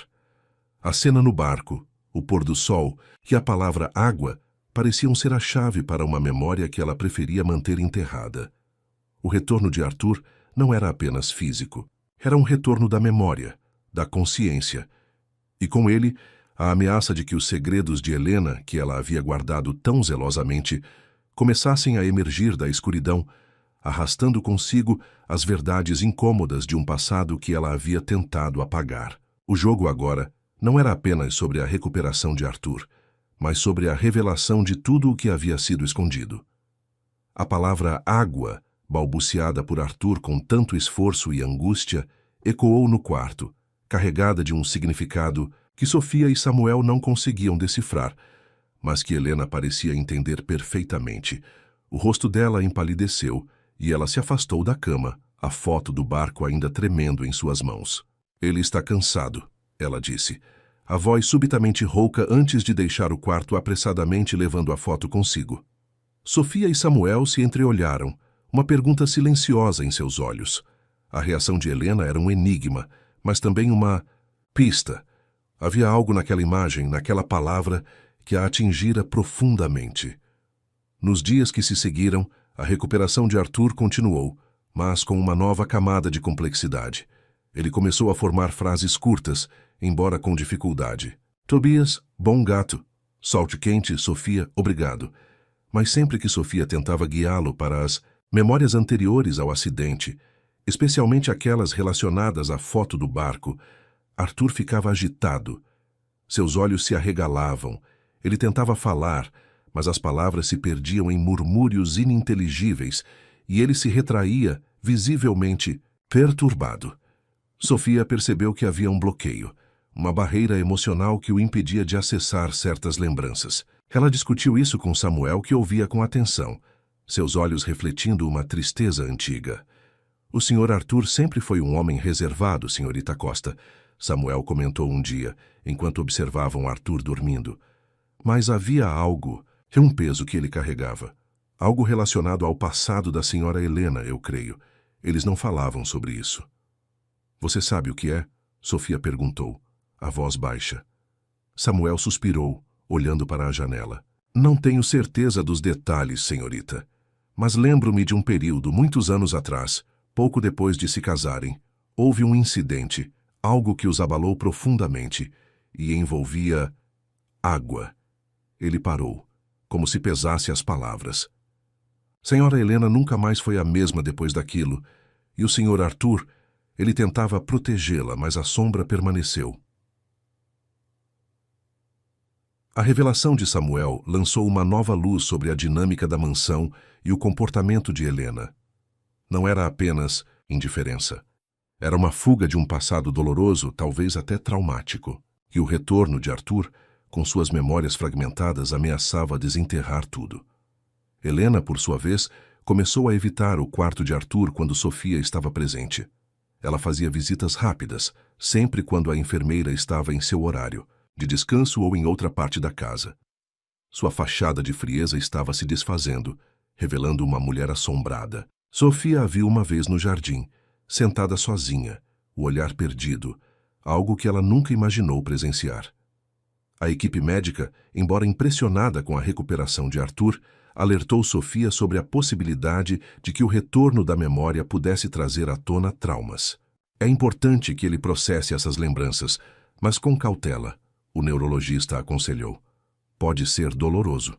A cena no barco, o pôr do sol e a palavra água pareciam ser a chave para uma memória que ela preferia manter enterrada. O retorno de Arthur não era apenas físico. Era um retorno da memória, da consciência. E com ele, a ameaça de que os segredos de Helena, que ela havia guardado tão zelosamente, começassem a emergir da escuridão, arrastando consigo as verdades incômodas de um passado que ela havia tentado apagar. O jogo agora não era apenas sobre a recuperação de Arthur, mas sobre a revelação de tudo o que havia sido escondido. A palavra água, balbuciada por Arthur com tanto esforço e angústia, ecoou no quarto, carregada de um significado que Sofia e Samuel não conseguiam decifrar, mas que Helena parecia entender perfeitamente. O rosto dela empalideceu e ela se afastou da cama, a foto do barco ainda tremendo em suas mãos. Ele está cansado, ela disse, a voz subitamente rouca antes de deixar o quarto apressadamente levando a foto consigo. Sofia e Samuel se entreolharam, uma pergunta silenciosa em seus olhos. A reação de Helena era um enigma, mas também uma pista. Havia algo naquela imagem, naquela palavra, que a atingira profundamente. Nos dias que se seguiram, a recuperação de Arthur continuou, mas com uma nova camada de complexidade. Ele começou a formar frases curtas, embora com dificuldade. Tobias, bom gato. Solte quente, Sofia, obrigado. Mas sempre que Sofia tentava guiá-lo para as memórias anteriores ao acidente, especialmente aquelas relacionadas à foto do barco, Arthur ficava agitado. Seus olhos se arregalavam. Ele tentava falar, mas as palavras se perdiam em murmúrios ininteligíveis e ele se retraía, visivelmente perturbado. Sofia percebeu que havia um bloqueio, uma barreira emocional que o impedia de acessar certas lembranças. Ela discutiu isso com Samuel, que ouvia com atenção, seus olhos refletindo uma tristeza antiga. O Sr. Arthur sempre foi um homem reservado, senhorita Costa, Samuel comentou um dia, enquanto observavam Arthur dormindo. Mas havia algo, um peso que ele carregava. Algo relacionado ao passado da senhora Helena, eu creio. Eles não falavam sobre isso. Você sabe o que é? Sofia perguntou, a voz baixa. Samuel suspirou, olhando para a janela. Não tenho certeza dos detalhes, senhorita. Mas lembro-me de um período, muitos anos atrás, pouco depois de se casarem, houve um incidente, algo que os abalou profundamente, e envolvia água. Ele parou, como se pesasse as palavras. Senhora Helena nunca mais foi a mesma depois daquilo, e o Sr. Arthur, ele tentava protegê-la, mas a sombra permaneceu. A revelação de Samuel lançou uma nova luz sobre a dinâmica da mansão e o comportamento de Helena. Não era apenas indiferença. Era uma fuga de um passado doloroso, talvez até traumático. E o retorno de Arthur, com suas memórias fragmentadas, ameaçava desenterrar tudo. Helena, por sua vez, começou a evitar o quarto de Arthur quando Sofia estava presente. Ela fazia visitas rápidas, sempre quando a enfermeira estava em seu horário, de descanso ou em outra parte da casa. Sua fachada de frieza estava se desfazendo, revelando uma mulher assombrada. Sofia a viu uma vez no jardim, sentada sozinha, o olhar perdido, algo que ela nunca imaginou presenciar. A equipe médica, embora impressionada com a recuperação de Arthur, alertou Sofia sobre a possibilidade de que o retorno da memória pudesse trazer à tona traumas. É importante que ele processe essas lembranças, mas com cautela, o neurologista aconselhou. Pode ser doloroso.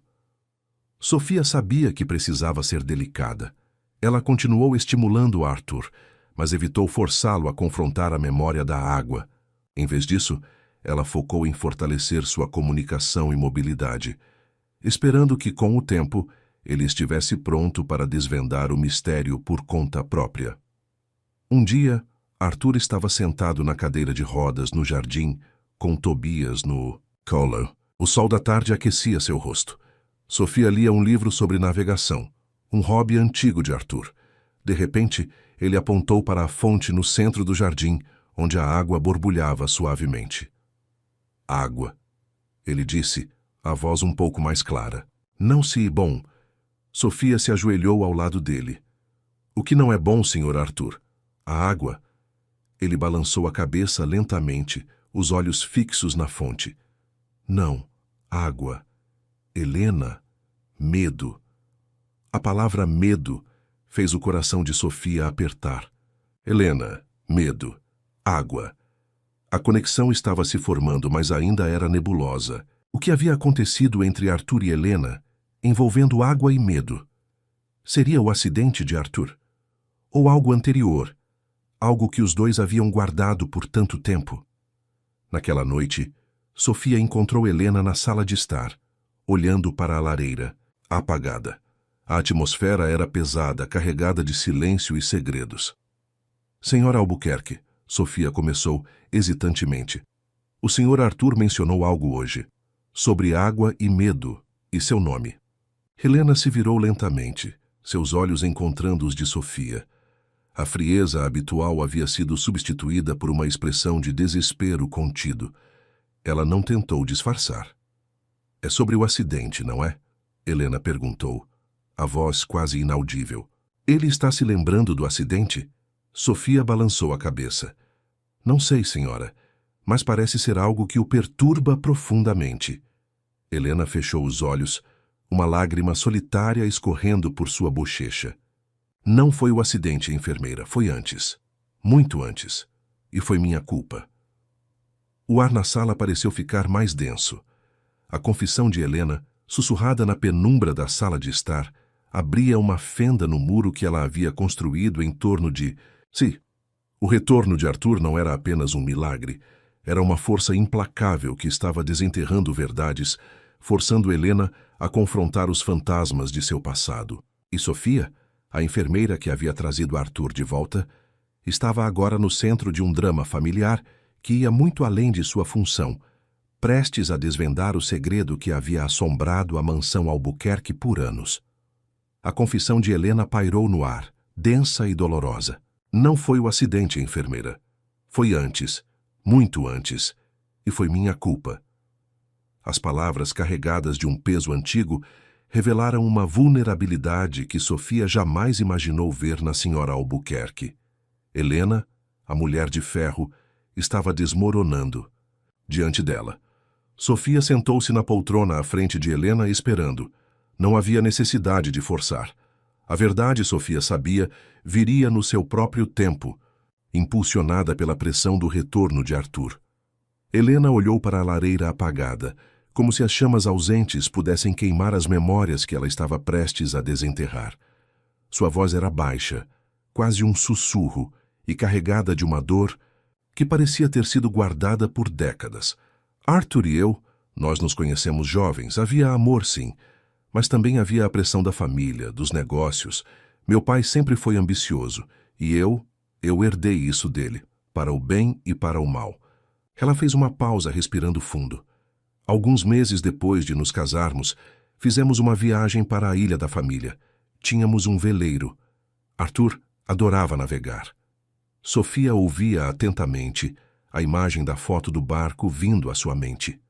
Sofia sabia que precisava ser delicada. Ela continuou estimulando Arthur, mas evitou forçá-lo a confrontar a memória da água. Em vez disso, ela focou em fortalecer sua comunicação e mobilidade, esperando que, com o tempo, ele estivesse pronto para desvendar o mistério por conta própria. Um dia, Arthur estava sentado na cadeira de rodas no jardim, com Tobias no colo. O sol da tarde aquecia seu rosto. Sofia lia um livro sobre navegação, um hobby antigo de Arthur. De repente, ele apontou para a fonte no centro do jardim, onde a água borbulhava suavemente. Água, ele disse, a voz um pouco mais clara. Não se bom. Sofia se ajoelhou ao lado dele. O que não é bom, Sr. Arthur? A água. Ele balançou a cabeça lentamente, os olhos fixos na fonte. Não, água. Helena, Medo. A palavra medo fez o coração de Sofia apertar. Helena, medo. Água. A conexão estava se formando, mas ainda era nebulosa. O que havia acontecido entre Arthur e Helena, envolvendo água e medo? Seria o acidente de Arthur? Ou algo anterior? Algo que os dois haviam guardado por tanto tempo? Naquela noite, Sofia encontrou Helena na sala de estar, olhando para a lareira, apagada. A atmosfera era pesada, carregada de silêncio e segredos. Senhora Albuquerque, Sofia começou hesitantemente. O senhor Arthur mencionou algo hoje, sobre água e medo, e seu nome. Helena se virou lentamente, seus olhos encontrando os de Sofia. A frieza habitual havia sido substituída por uma expressão de desespero contido. Ela não tentou disfarçar. É sobre o acidente, não é? Helena perguntou, a voz quase inaudível. Ele está se lembrando do acidente? Sofia balançou a cabeça. Não sei, senhora, mas parece ser algo que o perturba profundamente. Helena fechou os olhos, uma lágrima solitária escorrendo por sua bochecha. Não foi o acidente, enfermeira, foi antes. Muito antes. E foi minha culpa. O ar na sala pareceu ficar mais denso. A confissão de Helena, sussurrada na penumbra da sala de estar, abria uma fenda no muro que ela havia construído em torno de... Sim, o retorno de Arthur não era apenas um milagre, era uma força implacável que estava desenterrando verdades, forçando Helena a confrontar os fantasmas de seu passado. E Sofia, a enfermeira que havia trazido Arthur de volta, estava agora no centro de um drama familiar que ia muito além de sua função, prestes a desvendar o segredo que havia assombrado a mansão Albuquerque por anos. A confissão de Helena pairou no ar, densa e dolorosa. Não foi o acidente, enfermeira. Foi antes, muito antes, e foi minha culpa. As palavras carregadas de um peso antigo revelaram uma vulnerabilidade que Sofia jamais imaginou ver na senhora Albuquerque. Helena, a mulher de ferro, estava desmoronando. Diante dela, Sofia sentou-se na poltrona à frente de Helena esperando. Não havia necessidade de forçar. A verdade, Sofia sabia, viria no seu próprio tempo, impulsionada pela pressão do retorno de Arthur. Helena olhou para a lareira apagada, como se as chamas ausentes pudessem queimar as memórias que ela estava prestes a desenterrar. Sua voz era baixa, quase um sussurro, e carregada de uma dor que parecia ter sido guardada por décadas. Arthur e eu, nós nos conhecemos jovens, havia amor sim, mas também havia a pressão da família, dos negócios. Meu pai sempre foi ambicioso, e eu herdei isso dele, para o bem e para o mal. Ela fez uma pausa respirando fundo. Alguns meses depois de nos casarmos, fizemos uma viagem para a ilha da família. Tínhamos um veleiro. Arthur adorava navegar. Sofia ouvia atentamente, a imagem da foto do barco vindo à sua mente.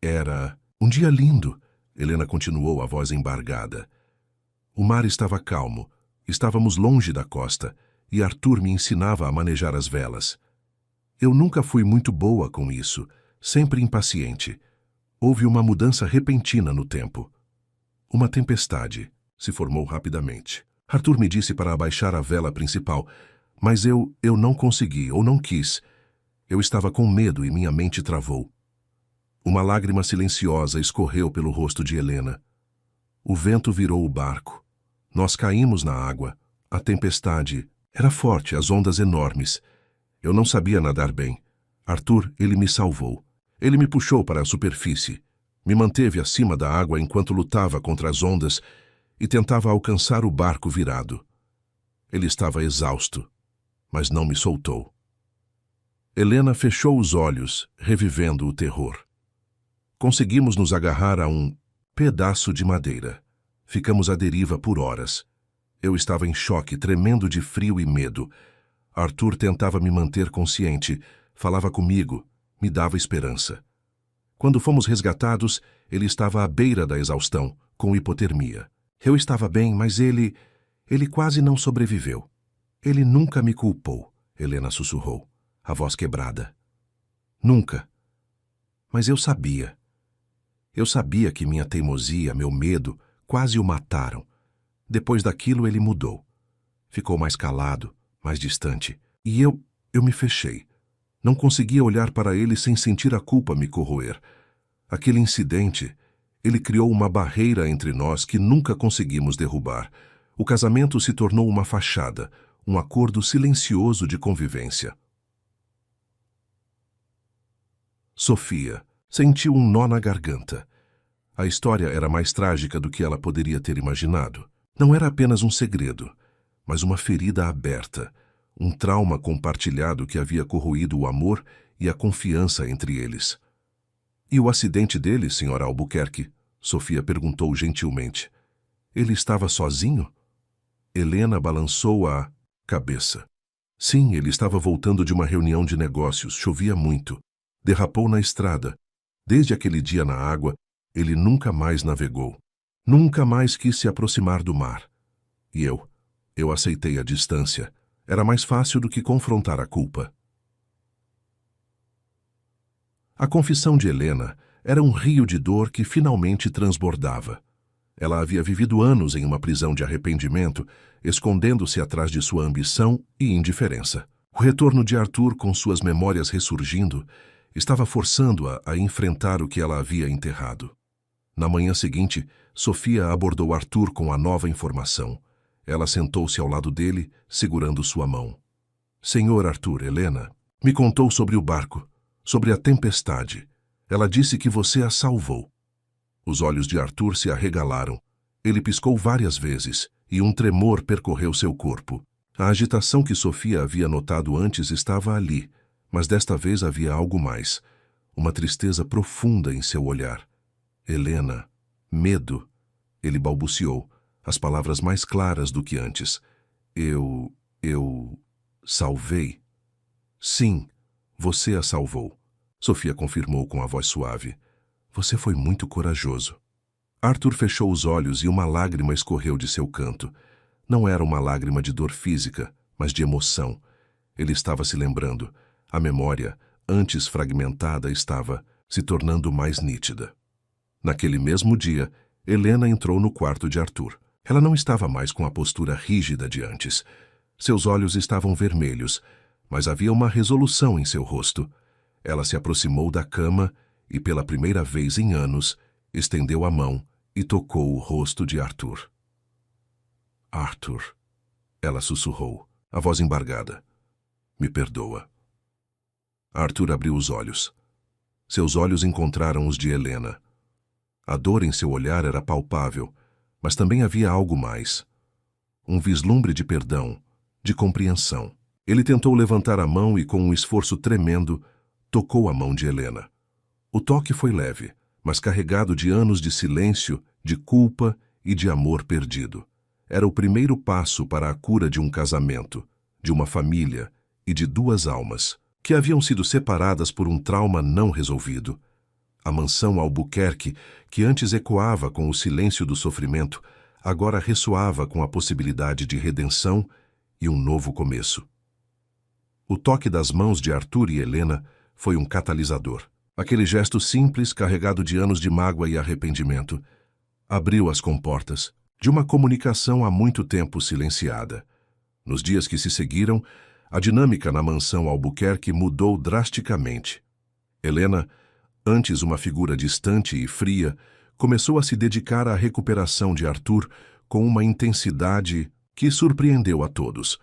Era um dia lindo, Helena continuou, a voz embargada. O mar estava calmo, estávamos longe da costa, e Arthur me ensinava a manejar as velas. Eu nunca fui muito boa com isso, sempre impaciente. Houve uma mudança repentina no tempo. Uma tempestade se formou rapidamente. Arthur me disse para abaixar a vela principal, mas eu não consegui, ou não quis. Eu estava com medo e minha mente travou. Uma lágrima silenciosa escorreu pelo rosto de Helena. O vento virou o barco. Nós caímos na água. A tempestade era forte, as ondas enormes. Eu não sabia nadar bem. Arthur, ele me salvou. Ele me puxou para a superfície. Me manteve acima da água enquanto lutava contra as ondas e tentava alcançar o barco virado. Ele estava exausto, mas não me soltou. Helena fechou os olhos, revivendo o terror. Conseguimos nos agarrar a um pedaço de madeira. Ficamos à deriva por horas. Eu estava em choque, tremendo de frio e medo. Arthur tentava me manter consciente, falava comigo, me dava esperança. Quando fomos resgatados, ele estava à beira da exaustão, com hipotermia. Eu estava bem, mas ele quase não sobreviveu. Ele nunca me culpou, Helena sussurrou, a voz quebrada. Nunca. Mas eu sabia. Eu sabia que minha teimosia, meu medo, quase o mataram. Depois daquilo ele mudou. Ficou mais calado, mais distante. E eu me fechei. Não conseguia olhar para ele sem sentir a culpa me corroer. Aquele incidente, ele criou uma barreira entre nós que nunca conseguimos derrubar. O casamento se tornou uma fachada, um acordo silencioso de convivência. Sofia sentiu um nó na garganta. A história era mais trágica do que ela poderia ter imaginado. Não era apenas um segredo, mas uma ferida aberta, um trauma compartilhado que havia corroído o amor e a confiança entre eles. E o acidente dele, Sra. Albuquerque? Sofia perguntou gentilmente. Ele estava sozinho? Helena balançou a cabeça. Sim, ele estava voltando de uma reunião de negócios, chovia muito. Derrapou na estrada. Desde aquele dia na água, ele nunca mais navegou. Nunca mais quis se aproximar do mar. E eu aceitei a distância. Era mais fácil do que confrontar a culpa. A confissão de Helena era um rio de dor que finalmente transbordava. Ela havia vivido anos em uma prisão de arrependimento, escondendo-se atrás de sua ambição e indiferença. O retorno de Arthur, com suas memórias ressurgindo, estava forçando-a a enfrentar o que ela havia enterrado. Na manhã seguinte, Sofia abordou Arthur com a nova informação. Ela sentou-se ao lado dele, segurando sua mão. Senhor Arthur, Helena me contou sobre o barco, sobre a tempestade. Ela disse que você a salvou. Os olhos de Arthur se arregalaram. Ele piscou várias vezes, e um tremor percorreu seu corpo. A agitação que Sofia havia notado antes estava ali, mas desta vez havia algo mais. Uma tristeza profunda em seu olhar. Helena, medo. Ele balbuciou, as palavras mais claras do que antes. Eu salvei. Sim, você a salvou. Sofia confirmou com a voz suave. Você foi muito corajoso. Arthur fechou os olhos e uma lágrima escorreu de seu canto. Não era uma lágrima de dor física, mas de emoção. Ele estava se lembrando. A memória, antes fragmentada, estava se tornando mais nítida. Naquele mesmo dia, Helena entrou no quarto de Arthur. Ela não estava mais com a postura rígida de antes. Seus olhos estavam vermelhos, mas havia uma resolução em seu rosto. Ela se aproximou da cama e, pela primeira vez em anos, estendeu a mão e tocou o rosto de Arthur. Arthur, ela sussurrou, a voz embargada. Me perdoa. Arthur abriu os olhos. Seus olhos encontraram os de Helena. A dor em seu olhar era palpável, mas também havia algo mais. Um vislumbre de perdão, de compreensão. Ele tentou levantar a mão e, com um esforço tremendo, tocou a mão de Helena. O toque foi leve, mas carregado de anos de silêncio, de culpa e de amor perdido. Era o primeiro passo para a cura de um casamento, de uma família e de duas almas, que haviam sido separadas por um trauma não resolvido. A mansão Albuquerque, que antes ecoava com o silêncio do sofrimento, agora ressoava com a possibilidade de redenção e um novo começo. O toque das mãos de Arthur e Helena foi um catalisador. Aquele gesto simples, carregado de anos de mágoa e arrependimento, abriu as comportas de uma comunicação há muito tempo silenciada. Nos dias que se seguiram, a dinâmica na mansão Albuquerque mudou drasticamente. Helena, antes uma figura distante e fria, começou a se dedicar à recuperação de Arthur com uma intensidade que surpreendeu a todos.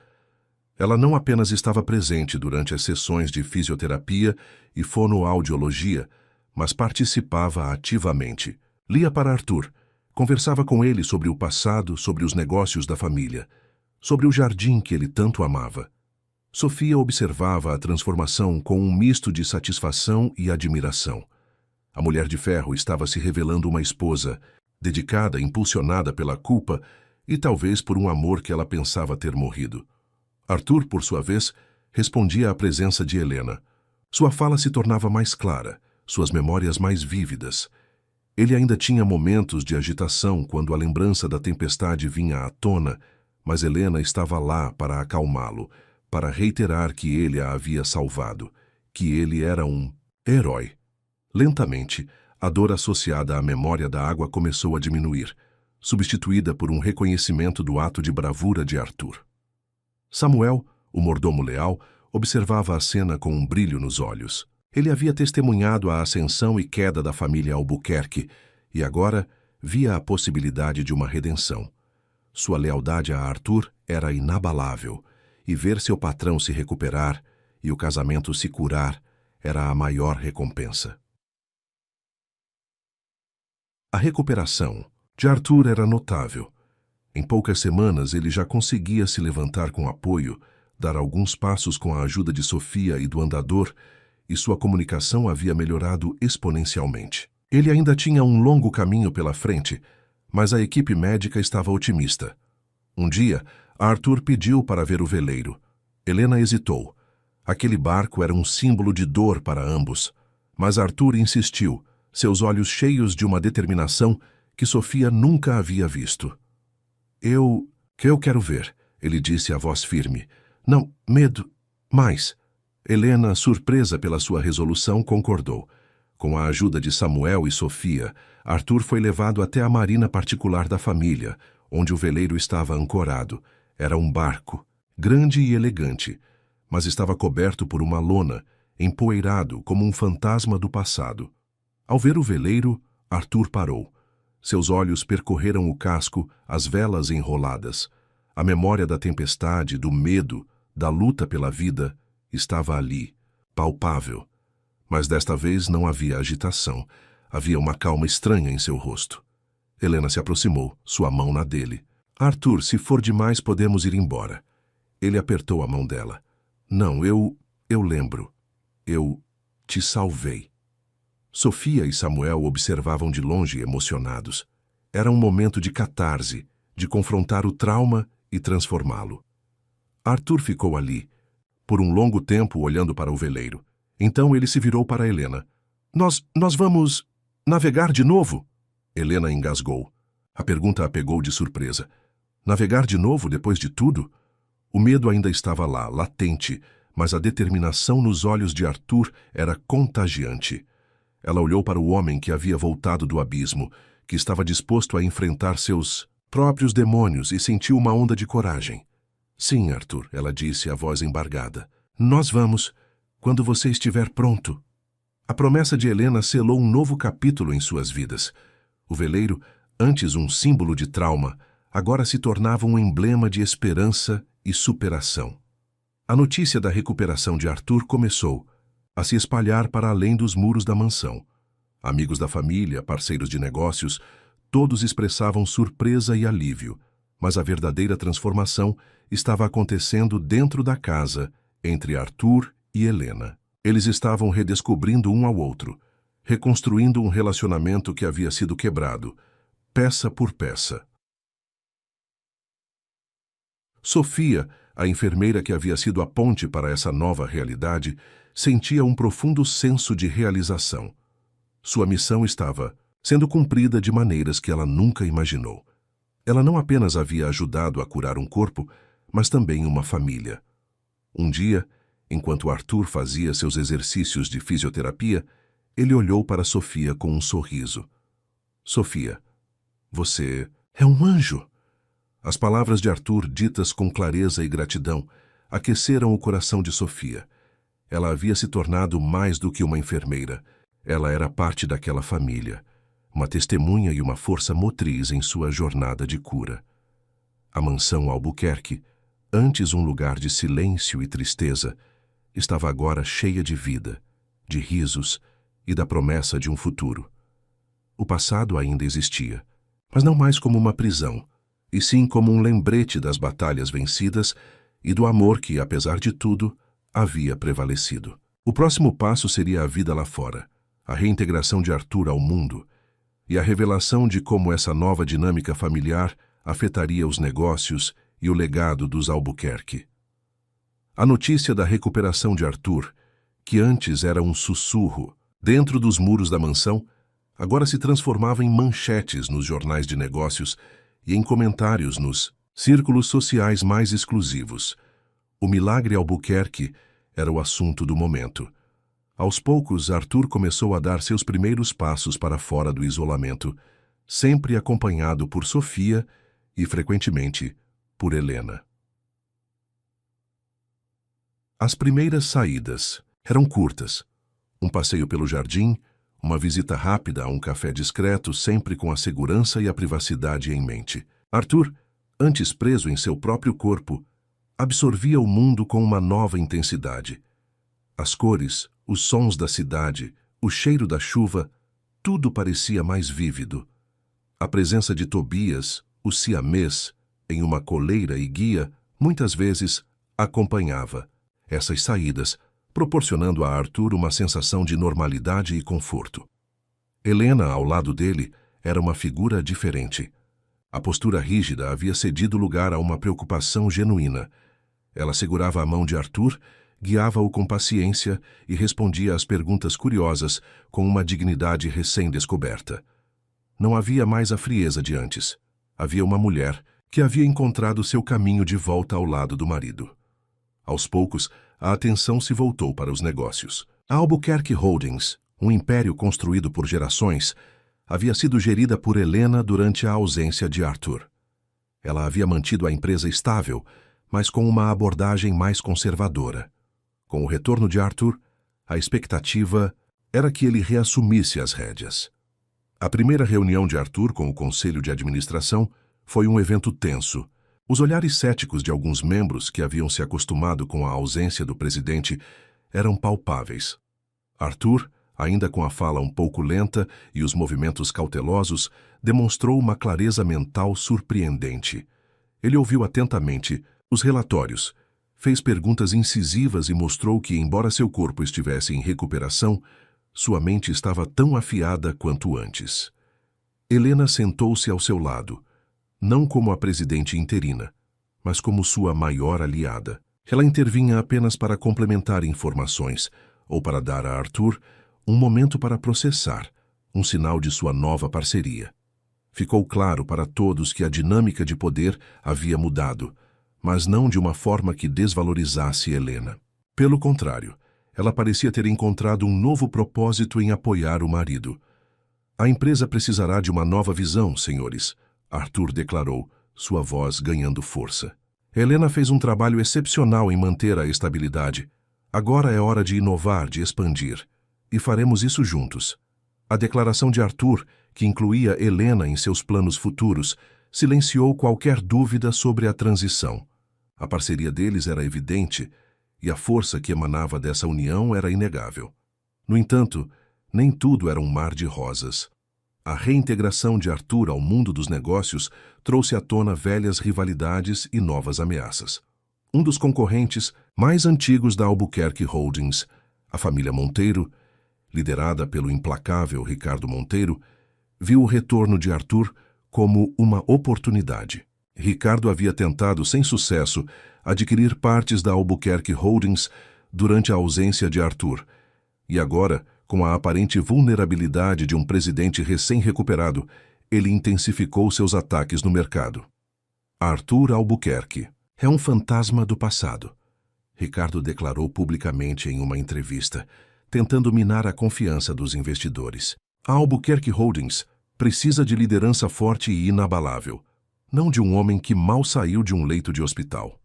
Ela não apenas estava presente durante as sessões de fisioterapia e fonoaudiologia, mas participava ativamente. Lia para Arthur, conversava com ele sobre o passado, sobre os negócios da família, sobre o jardim que ele tanto amava. Sofia observava a transformação com um misto de satisfação e admiração. A Mulher de Ferro estava se revelando uma esposa, dedicada, impulsionada pela culpa e talvez por um amor que ela pensava ter morrido. Arthur, por sua vez, respondia à presença de Helena. Sua fala se tornava mais clara, suas memórias mais vívidas. Ele ainda tinha momentos de agitação quando a lembrança da tempestade vinha à tona, mas Helena estava lá para acalmá-lo, para reiterar que ele a havia salvado, que ele era um herói. Lentamente, a dor associada à memória da água começou a diminuir. substituída por um reconhecimento do ato de bravura de Arthur. Samuel, o mordomo leal, observava a cena com um brilho nos olhos. Ele havia testemunhado a ascensão e queda da família Albuquerque e agora via a possibilidade de uma redenção. Sua lealdade a Arthur era inabalável, e ver seu patrão se recuperar e o casamento se curar era a maior recompensa. A recuperação de Arthur era notável. Em poucas semanas ele já conseguia se levantar com apoio, dar alguns passos com a ajuda de Sofia e do andador, e sua comunicação havia melhorado exponencialmente. Ele ainda tinha um longo caminho pela frente, mas a equipe médica estava otimista. Um dia, Arthur pediu para ver o veleiro. Helena hesitou. Aquele barco era um símbolo de dor para ambos, mas Arthur insistiu, seus olhos cheios de uma determinação que Sofia nunca havia visto. Eu quero ver, ele disse a voz firme. Não, medo, mais. Helena, surpresa pela sua resolução, concordou. Com a ajuda de Samuel e Sofia, Arthur foi levado até a marina particular da família, onde o veleiro estava ancorado. Era um barco, grande e elegante, mas estava coberto por uma lona, empoeirado como um fantasma do passado. Ao ver o veleiro, Arthur parou. Seus olhos percorreram o casco, as velas enroladas. A memória da tempestade, do medo, da luta pela vida, estava ali, palpável. Mas desta vez não havia agitação. Havia uma calma estranha em seu rosto. Helena se aproximou, sua mão na dele. Arthur, se for demais, podemos ir embora. Ele apertou a mão dela. Não, eu lembro. Eu te salvei. Sofia e Samuel observavam de longe emocionados. Era um momento de catarse, de confrontar o trauma e transformá-lo. Arthur ficou ali, por um longo tempo olhando para o veleiro. Então ele se virou para Helena. Nós vamos navegar de novo? Helena engasgou. A pergunta a pegou de surpresa. Navegar de novo depois de tudo? O medo ainda estava lá, latente, mas a determinação nos olhos de Arthur era contagiante. Ela olhou para o homem que havia voltado do abismo, que estava disposto a enfrentar seus próprios demônios, e sentiu uma onda de coragem. Sim, Arthur, ela disse, a voz embargada. Nós vamos, quando você estiver pronto. A promessa de Helena selou um novo capítulo em suas vidas. O veleiro, antes um símbolo de trauma, agora se tornava um emblema de esperança e superação. A notícia da recuperação de Arthur começou a se espalhar para além dos muros da mansão. Amigos da família, parceiros de negócios, todos expressavam surpresa e alívio, mas a verdadeira transformação estava acontecendo dentro da casa, entre Arthur e Helena. Eles estavam redescobrindo um ao outro, reconstruindo um relacionamento que havia sido quebrado, peça por peça. Sofia, a enfermeira que havia sido a ponte para essa nova realidade, sentia um profundo senso de realização. Sua missão estava sendo cumprida de maneiras que ela nunca imaginou. Ela não apenas havia ajudado a curar um corpo, mas também uma família. Um dia, enquanto Arthur fazia seus exercícios de fisioterapia, ele olhou para Sofia com um sorriso. Sofia, você é um anjo. As palavras de Arthur, ditas com clareza e gratidão, aqueceram o coração de Sofia. Ela havia se tornado mais do que uma enfermeira. Ela era parte daquela família, uma testemunha e uma força motriz em sua jornada de cura. A mansão Albuquerque, antes um lugar de silêncio e tristeza, estava agora cheia de vida, de risos e da promessa de um futuro. O passado ainda existia, mas não mais como uma prisão, e sim como um lembrete das batalhas vencidas e do amor que, apesar de tudo, havia prevalecido. O próximo passo seria a vida lá fora, a reintegração de Arthur ao mundo e a revelação de como essa nova dinâmica familiar afetaria os negócios e o legado dos Albuquerque. A notícia da recuperação de Arthur, que antes era um sussurro dentro dos muros da mansão, agora se transformava em manchetes nos jornais de negócios e em comentários nos círculos sociais mais exclusivos. O milagre Albuquerque era o assunto do momento. Aos poucos, Arthur começou a dar seus primeiros passos para fora do isolamento. sempre acompanhado por Sofia e, frequentemente, por Helena. As primeiras saídas eram curtas. Um passeio pelo jardim, uma visita rápida a um café discreto, sempre com a segurança e a privacidade em mente. Arthur, antes preso em seu próprio corpo, absorvia o mundo com uma nova intensidade. As cores, os sons da cidade, o cheiro da chuva, tudo parecia mais vívido. A presença de Tobias, o siamês, em uma coleira e guia, muitas vezes acompanhava essas saídas, proporcionando a Arthur uma sensação de normalidade e conforto. Helena, ao lado dele, era uma figura diferente. A postura rígida havia cedido lugar a uma preocupação genuína. Ela segurava a mão de Arthur, guiava-o com paciência e respondia às perguntas curiosas com uma dignidade recém-descoberta. Não havia mais a frieza de antes. Havia uma mulher que havia encontrado seu caminho de volta ao lado do marido. Aos poucos, a atenção se voltou para os negócios. A Albuquerque Holdings, um império construído por gerações, havia sido gerida por Helena durante a ausência de Arthur. Ela havia mantido a empresa estável, mas com uma abordagem mais conservadora. Com o retorno de Arthur, a expectativa era que ele reassumisse as rédeas. A primeira reunião de Arthur com o Conselho de Administração foi um evento tenso. Os olhares céticos de alguns membros que haviam se acostumado com a ausência do presidente eram palpáveis. Arthur, ainda com a fala um pouco lenta e os movimentos cautelosos, demonstrou uma clareza mental surpreendente. Ele ouviu atentamente os relatórios, fez perguntas incisivas e mostrou que, embora seu corpo estivesse em recuperação, sua mente estava tão afiada quanto antes. Helena sentou-se ao seu lado, não como a presidente interina, mas como sua maior aliada. Ela intervinha apenas para complementar informações, ou para dar a Arthur um momento para processar, um sinal de sua nova parceria. Ficou claro para todos que a dinâmica de poder havia mudado, mas não de uma forma que desvalorizasse Helena. Pelo contrário, ela parecia ter encontrado um novo propósito em apoiar o marido. A empresa precisará de uma nova visão, senhores, Arthur declarou, sua voz ganhando força. Helena fez um trabalho excepcional em manter a estabilidade. Agora é hora de inovar, de expandir. E faremos isso juntos. A declaração de Arthur, que incluía Helena em seus planos futuros, silenciou qualquer dúvida sobre a transição. A parceria deles era evidente, e a força que emanava dessa união era inegável. No entanto, nem tudo era um mar de rosas. A reintegração de Arthur ao mundo dos negócios trouxe à tona velhas rivalidades e novas ameaças. Um dos concorrentes mais antigos da Albuquerque Holdings, a família Monteiro, liderada pelo implacável Ricardo Monteiro, viu o retorno de Arthur como uma oportunidade. Ricardo havia tentado, sem sucesso, adquirir partes da Albuquerque Holdings durante a ausência de Arthur, e agora, com a aparente vulnerabilidade de um presidente recém-recuperado, ele intensificou seus ataques no mercado. Arthur Albuquerque é um fantasma do passado, Ricardo declarou publicamente em uma entrevista, tentando minar a confiança dos investidores. A Albuquerque Holdings precisa de liderança forte e inabalável, não de um homem que mal saiu de um leito de hospital.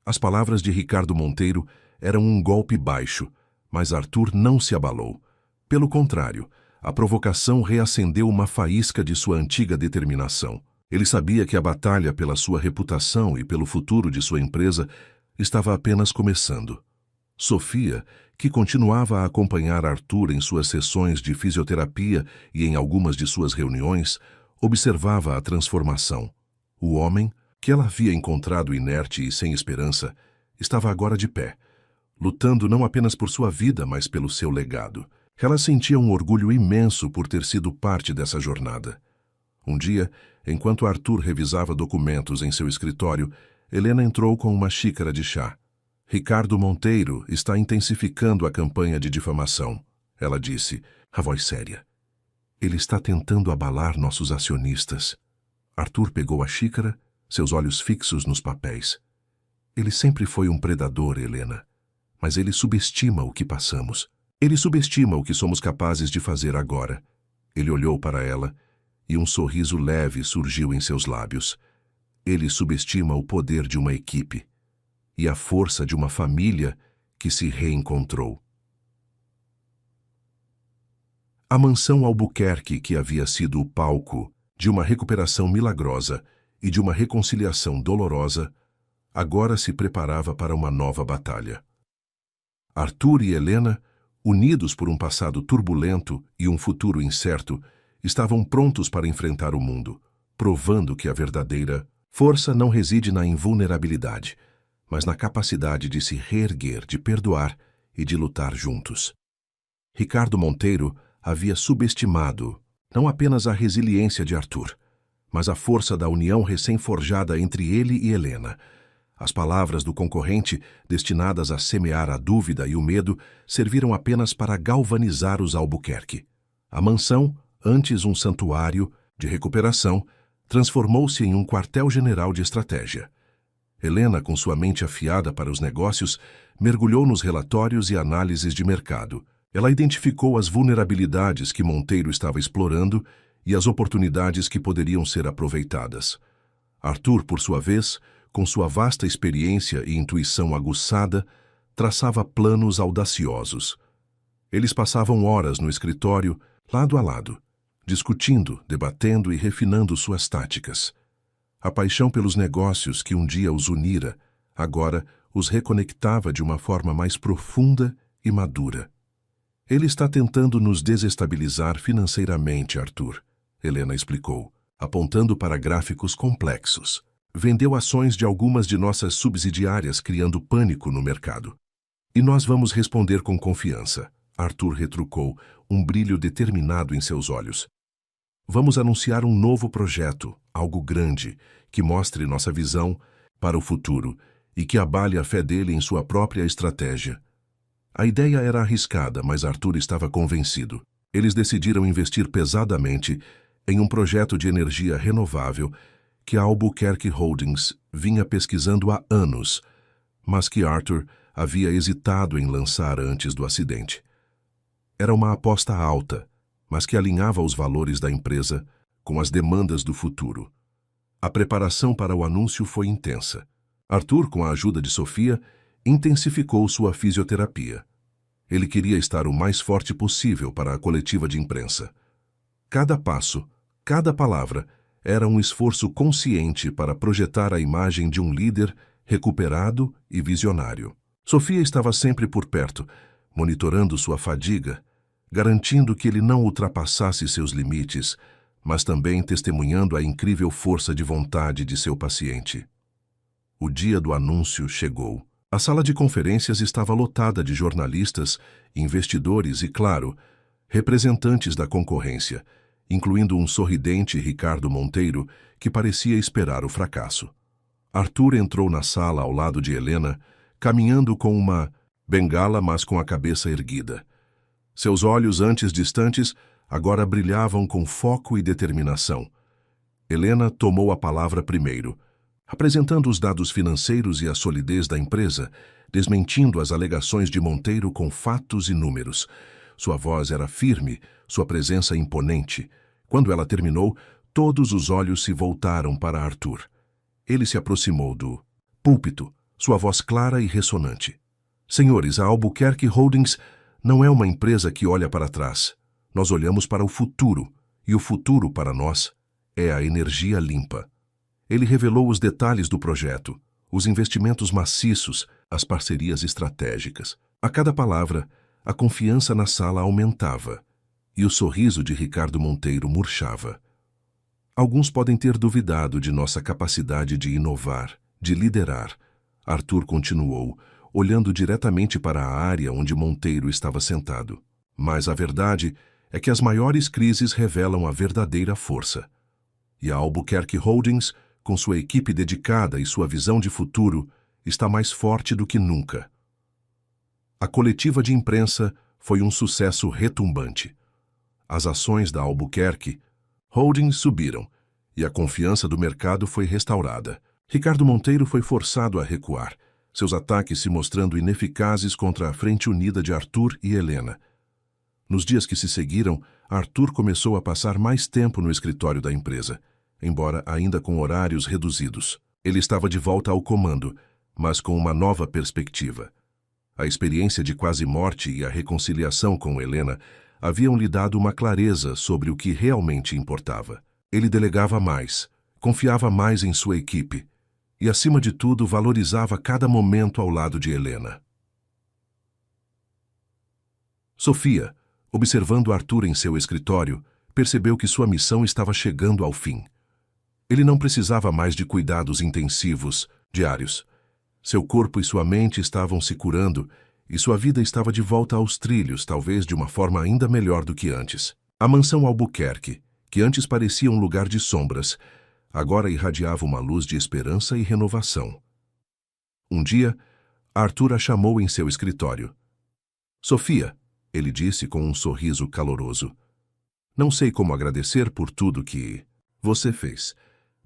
As palavras de Ricardo Monteiro eram um golpe baixo, mas Arthur não se abalou. Pelo contrário, a provocação reacendeu uma faísca de sua antiga determinação. Ele sabia que a batalha pela sua reputação e pelo futuro de sua empresa estava apenas começando. Sofia, que continuava a acompanhar Arthur em suas sessões de fisioterapia e em algumas de suas reuniões, observava a transformação. O homem, que ela havia encontrado inerte e sem esperança, estava agora de pé, lutando não apenas por sua vida, mas pelo seu legado. Ela sentia um orgulho imenso por ter sido parte dessa jornada. Um dia, enquanto Arthur revisava documentos em seu escritório, Helena entrou com uma xícara de chá. Ricardo Monteiro está intensificando a campanha de difamação, ela disse, a voz séria. Ele está tentando abalar nossos acionistas. Arthur pegou a xícara, seus olhos fixos nos papéis. Ele sempre foi um predador, Helena, mas ele subestima o que passamos. Ele subestima o que somos capazes de fazer agora. Ele olhou para ela e um sorriso leve surgiu em seus lábios. Ele subestima o poder de uma equipe e a força de uma família que se reencontrou. A mansão Albuquerque, que havia sido o palco de uma recuperação milagrosa e de uma reconciliação dolorosa, agora se preparava para uma nova batalha. Arthur e Helena, unidos por um passado turbulento e um futuro incerto, estavam prontos para enfrentar o mundo, provando que a verdadeira força não reside na invulnerabilidade, mas na capacidade de se reerguer, de perdoar e de lutar juntos. Ricardo Monteiro havia subestimado não apenas a resiliência de Arthur, mas a força da união recém-forjada entre ele e Helena. As palavras do concorrente, destinadas a semear a dúvida e o medo, serviram apenas para galvanizar os Albuquerque. A mansão, antes um santuário de recuperação, transformou-se em um quartel-general de estratégia. Helena, com sua mente afiada para os negócios, mergulhou nos relatórios e análises de mercado. Ela identificou as vulnerabilidades que Monteiro estava explorando e as oportunidades que poderiam ser aproveitadas. Arthur, por sua vez, com sua vasta experiência e intuição aguçada, traçava planos audaciosos. Eles passavam horas no escritório, lado a lado, discutindo, debatendo e refinando suas táticas. A paixão pelos negócios que um dia os unira, agora os reconectava de uma forma mais profunda e madura. Ele está tentando nos desestabilizar financeiramente, Arthur, Helena explicou, apontando para gráficos complexos. Vendeu ações de algumas de nossas subsidiárias, criando pânico no mercado. E nós vamos responder com confiança, Arthur retrucou, um brilho determinado em seus olhos. Vamos anunciar um novo projeto, algo grande, que mostre nossa visão para o futuro e que abale a fé dele em sua própria estratégia. A ideia era arriscada, mas Arthur estava convencido. Eles decidiram investir pesadamente em um projeto de energia renovável que a Albuquerque Holdings vinha pesquisando há anos, mas que Arthur havia hesitado em lançar antes do acidente. Era uma aposta alta, mas que alinhava os valores da empresa com as demandas do futuro. A preparação para o anúncio foi intensa. Arthur, com a ajuda de Sofia, intensificou sua fisioterapia. Ele queria estar o mais forte possível para a coletiva de imprensa. Cada passo, cada palavra, era um esforço consciente para projetar a imagem de um líder recuperado e visionário. Sofia estava sempre por perto, monitorando sua fadiga, garantindo que ele não ultrapassasse seus limites, mas também testemunhando a incrível força de vontade de seu paciente. O dia do anúncio chegou. A sala de conferências estava lotada de jornalistas, investidores e, claro, representantes da concorrência, incluindo um sorridente Ricardo Monteiro, que parecia esperar o fracasso. Arthur entrou na sala ao lado de Helena, caminhando com uma bengala, mas com a cabeça erguida. Seus olhos, antes distantes, agora brilhavam com foco e determinação. Helena tomou a palavra primeiro, apresentando os dados financeiros e a solidez da empresa, desmentindo as alegações de Monteiro com fatos e números. Sua voz era firme, sua presença imponente. Quando ela terminou, todos os olhos se voltaram para Arthur. Ele se aproximou do púlpito, sua voz clara e ressonante. Senhores, a Albuquerque Holdings não é uma empresa que olha para trás. Nós olhamos para o futuro, e o futuro para nós é a energia limpa. Ele revelou os detalhes do projeto, os investimentos maciços, as parcerias estratégicas. A cada palavra, a confiança na sala aumentava, e o sorriso de Ricardo Monteiro murchava. Alguns podem ter duvidado de nossa capacidade de inovar, de liderar. Arthur continuou, olhando diretamente para a área onde Monteiro estava sentado. Mas a verdade é que as maiores crises revelam a verdadeira força. E a Albuquerque Holdings, com sua equipe dedicada e sua visão de futuro, está mais forte do que nunca. A coletiva de imprensa foi um sucesso retumbante. As ações da Albuquerque Holdings subiram e a confiança do mercado foi restaurada. Ricardo Monteiro foi forçado a recuar, seus ataques se mostrando ineficazes contra a frente unida de Arthur e Helena. Nos dias que se seguiram, Arthur começou a passar mais tempo no escritório da empresa, embora ainda com horários reduzidos. Ele estava de volta ao comando, mas com uma nova perspectiva. A experiência de quase morte e a reconciliação com Helena haviam lhe dado uma clareza sobre o que realmente importava. Ele delegava mais, confiava mais em sua equipe e, acima de tudo, valorizava cada momento ao lado de Helena. Sofia, observando Arthur em seu escritório, percebeu que sua missão estava chegando ao fim. Ele não precisava mais de cuidados intensivos, diários. Seu corpo e sua mente estavam se curando e sua vida estava de volta aos trilhos, talvez de uma forma ainda melhor do que antes. A mansão Albuquerque, que antes parecia um lugar de sombras, agora irradiava uma luz de esperança e renovação. Um dia, Arthur a chamou em seu escritório. "Sofia", ele disse com um sorriso caloroso, "não sei como agradecer por tudo que você fez.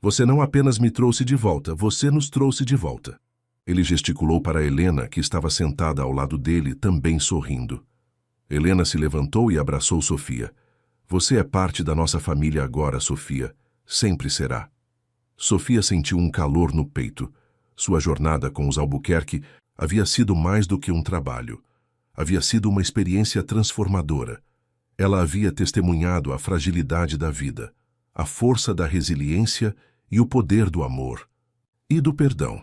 Você não apenas me trouxe de volta, você nos trouxe de volta." Ele gesticulou para Helena, que estava sentada ao lado dele, também sorrindo. Helena se levantou e abraçou Sofia. "Você é parte da nossa família agora, Sofia. Sempre será." Sofia sentiu um calor no peito. Sua jornada com os Albuquerque havia sido mais do que um trabalho. Havia sido uma experiência transformadora. Ela havia testemunhado a fragilidade da vida, a força da resiliência e o poder do amor. E do perdão.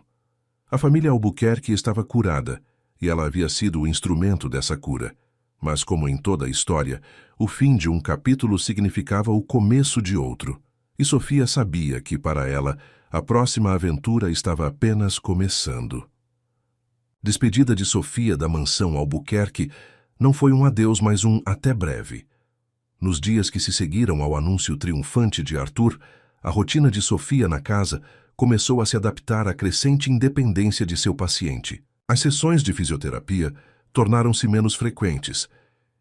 A família Albuquerque estava curada, e ela havia sido o instrumento dessa cura. Mas, como em toda a história, o fim de um capítulo significava o começo de outro. E Sofia sabia que, para ela, a próxima aventura estava apenas começando. Despedida de Sofia da mansão Albuquerque não foi um adeus, mas um até breve. Nos dias que se seguiram ao anúncio triunfante de Arthur, a rotina de Sofia na casa começou a se adaptar à crescente independência de seu paciente. As sessões de fisioterapia tornaram-se menos frequentes,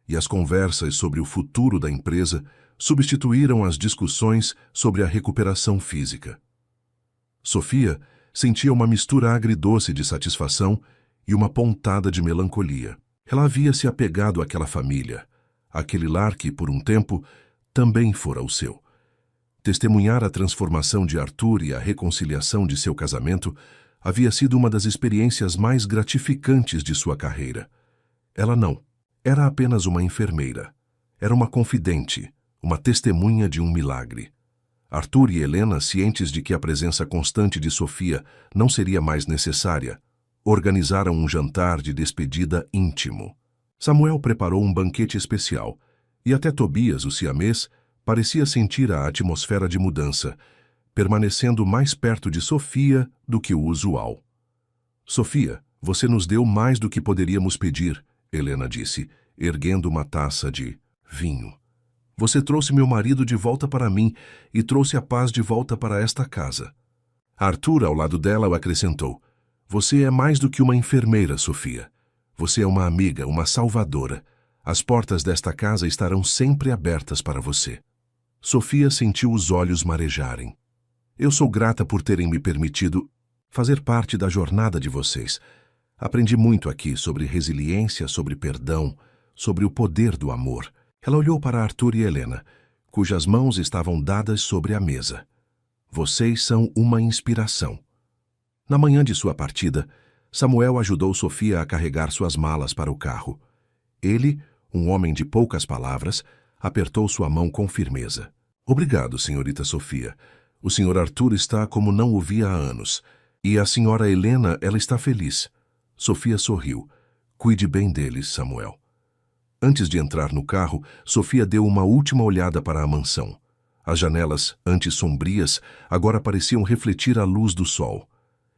e as conversas sobre o futuro da empresa substituíram as discussões sobre a recuperação física. Sofia sentia uma mistura agridoce de satisfação e uma pontada de melancolia. Ela havia se apegado àquela família, àquele lar que, por um tempo, também fora o seu. Testemunhar a transformação de Arthur e a reconciliação de seu casamento havia sido uma das experiências mais gratificantes de sua carreira. Ela não. Era apenas uma enfermeira. Era uma confidente, uma testemunha de um milagre. Arthur e Helena, cientes de que a presença constante de Sofia não seria mais necessária, organizaram um jantar de despedida íntimo. Samuel preparou um banquete especial, e até Tobias, o siamês, parecia sentir a atmosfera de mudança, permanecendo mais perto de Sofia do que o usual. "Sofia, você nos deu mais do que poderíamos pedir", Helena disse, erguendo uma taça de vinho. "Você trouxe meu marido de volta para mim e trouxe a paz de volta para esta casa." Arthur, ao lado dela, o acrescentou: "Você é mais do que uma enfermeira, Sofia. Você é uma amiga, uma salvadora. As portas desta casa estarão sempre abertas para você." Sofia sentiu os olhos marejarem. "Eu sou grata por terem me permitido fazer parte da jornada de vocês. Aprendi muito aqui sobre resiliência, sobre perdão, sobre o poder do amor." Ela olhou para Arthur e Helena, cujas mãos estavam dadas sobre a mesa. "Vocês são uma inspiração." Na manhã de sua partida, Samuel ajudou Sofia a carregar suas malas para o carro. Ele, um homem de poucas palavras, apertou sua mão com firmeza. "Obrigado, senhorita Sofia. O senhor Arthur está como não o via há anos. E a senhora Helena, ela está feliz." Sofia sorriu. "Cuide bem deles, Samuel." Antes de entrar no carro, Sofia deu uma última olhada para a mansão. As janelas, antes sombrias, agora pareciam refletir a luz do sol.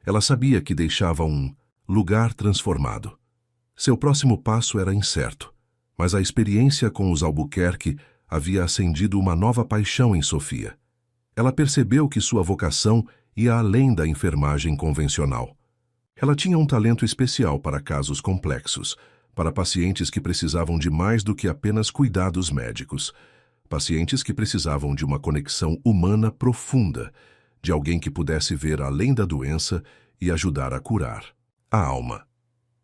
Ela sabia que deixava um lugar transformado. Seu próximo passo era incerto, mas a experiência com os Albuquerque havia acendido uma nova paixão em Sofia. Ela percebeu que sua vocação ia além da enfermagem convencional. Ela tinha um talento especial para casos complexos, para pacientes que precisavam de mais do que apenas cuidados médicos, pacientes que precisavam de uma conexão humana profunda, de alguém que pudesse ver além da doença e ajudar a curar a alma.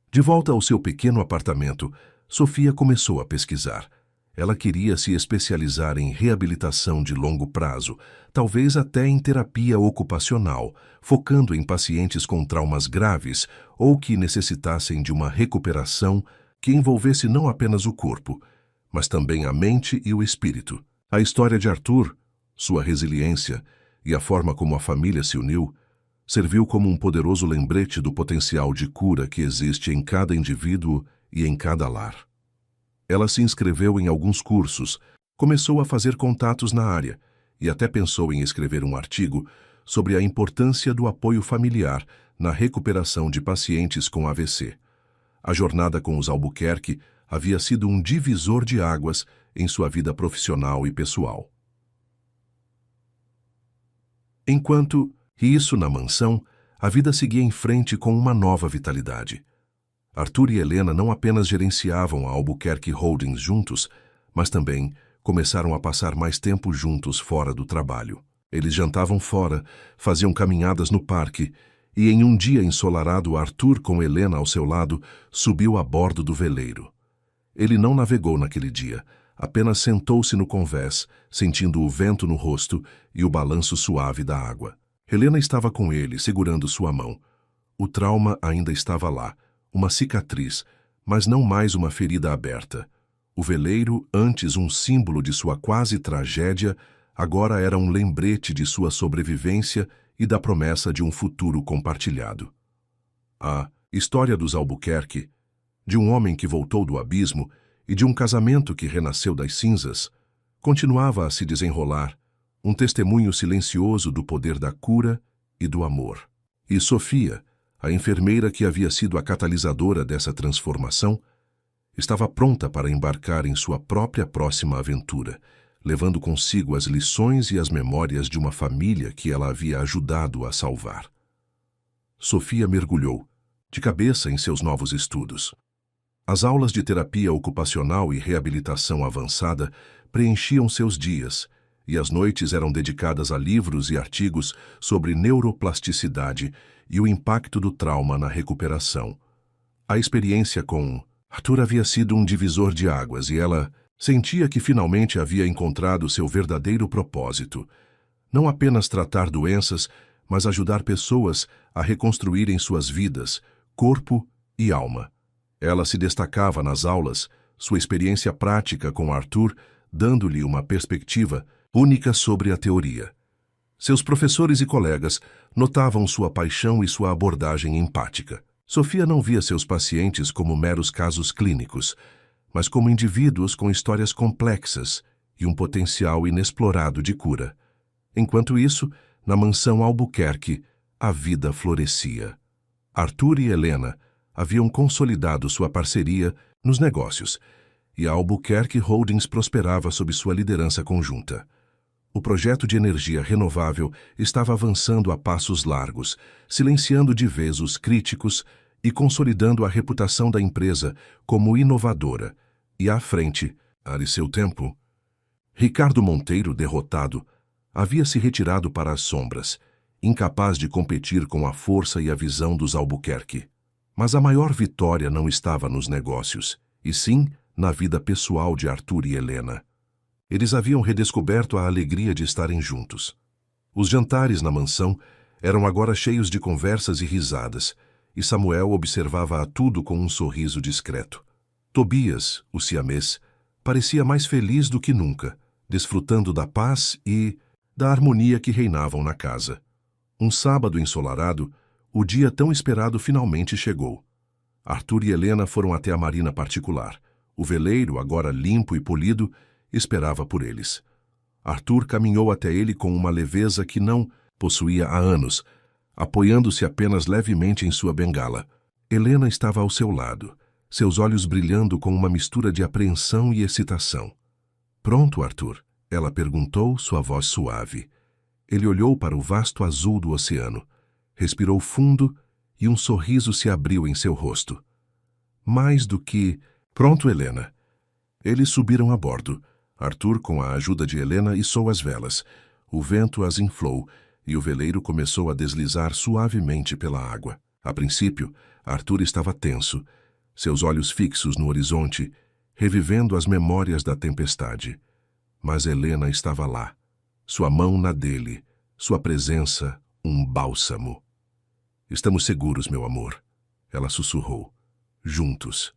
De volta ao seu pequeno apartamento, Sofia começou a pesquisar. Ela queria se especializar em reabilitação de longo prazo, talvez até em terapia ocupacional, focando em pacientes com traumas graves ou que necessitassem de uma recuperação que envolvesse não apenas o corpo, mas também a mente e o espírito. A história de Arthur, sua resiliência e a forma como a família se uniu, serviu como um poderoso lembrete do potencial de cura que existe em cada indivíduo e em cada lar. Ela se inscreveu em alguns cursos, começou a fazer contatos na área e até pensou em escrever um artigo sobre a importância do apoio familiar na recuperação de pacientes com AVC. A jornada com os Albuquerque havia sido um divisor de águas em sua vida profissional e pessoal. Enquanto isso na mansão, a vida seguia em frente com uma nova vitalidade. Arthur e Helena não apenas gerenciavam a Albuquerque Holdings juntos, mas também começaram a passar mais tempo juntos fora do trabalho. Eles jantavam fora, faziam caminhadas no parque, e em um dia ensolarado, Arthur, com Helena ao seu lado, subiu a bordo do veleiro. Ele não navegou naquele dia, apenas sentou-se no convés, sentindo o vento no rosto e o balanço suave da água. Helena estava com ele, segurando sua mão. O trauma ainda estava lá, uma cicatriz, mas não mais uma ferida aberta. O veleiro, antes um símbolo de sua quase tragédia, agora era um lembrete de sua sobrevivência e da promessa de um futuro compartilhado. A história dos Albuquerque, de um homem que voltou do abismo e de um casamento que renasceu das cinzas, continuava a se desenrolar, um testemunho silencioso do poder da cura e do amor. E Sofia, a enfermeira que havia sido a catalisadora dessa transformação, estava pronta para embarcar em sua própria próxima aventura, levando consigo as lições e as memórias de uma família que ela havia ajudado a salvar. Sofia mergulhou, de cabeça em seus novos estudos. As aulas de terapia ocupacional e reabilitação avançada preenchiam seus dias, e as noites eram dedicadas a livros e artigos sobre neuroplasticidade e o impacto do trauma na recuperação. A experiência com Arthur havia sido um divisor de águas e ela sentia que finalmente havia encontrado seu verdadeiro propósito. Não apenas tratar doenças, mas ajudar pessoas a reconstruírem suas vidas, corpo e alma. Ela se destacava nas aulas, sua experiência prática com Arthur, dando-lhe uma perspectiva única sobre a teoria. Seus professores e colegas notavam sua paixão e sua abordagem empática. Sofia não via seus pacientes como meros casos clínicos, mas como indivíduos com histórias complexas e um potencial inexplorado de cura. Enquanto isso, na mansão Albuquerque, a vida florescia. Arthur e Helena haviam consolidado sua parceria nos negócios, e a Albuquerque Holdings prosperava sob sua liderança conjunta. O projeto de energia renovável estava avançando a passos largos, silenciando de vez os críticos e consolidando a reputação da empresa como inovadora. E à frente, a seu tempo, Ricardo Monteiro, derrotado, havia se retirado para as sombras, incapaz de competir com a força e a visão dos Albuquerque. Mas a maior vitória não estava nos negócios, e sim na vida pessoal de Arthur e Helena. Eles haviam redescoberto a alegria de estarem juntos. Os jantares na mansão eram agora cheios de conversas e risadas, e Samuel observava a tudo com um sorriso discreto. Tobias, o siamês, parecia mais feliz do que nunca, desfrutando da paz e da harmonia que reinavam na casa. Um sábado ensolarado, o dia tão esperado finalmente chegou. Arthur e Helena foram até a marina particular. O veleiro, agora limpo e polido, esperava por eles. Arthur caminhou até ele com uma leveza que não possuía há anos, apoiando-se apenas levemente em sua bengala. Helena estava ao seu lado, seus olhos brilhando com uma mistura de apreensão e excitação. "Pronto, Arthur?" ela perguntou, sua voz suave. Ele olhou para o vasto azul do oceano, respirou fundo e um sorriso se abriu em seu rosto. Mais do que... "Pronto, Helena." Eles subiram a bordo. Arthur, com a ajuda de Helena, içou as velas. O vento as inflou e o veleiro começou a deslizar suavemente pela água. A princípio, Arthur estava tenso, seus olhos fixos no horizonte, revivendo as memórias da tempestade. Mas Helena estava lá, sua mão na dele, sua presença um bálsamo. Estamos seguros, meu amor, ela sussurrou. Juntos.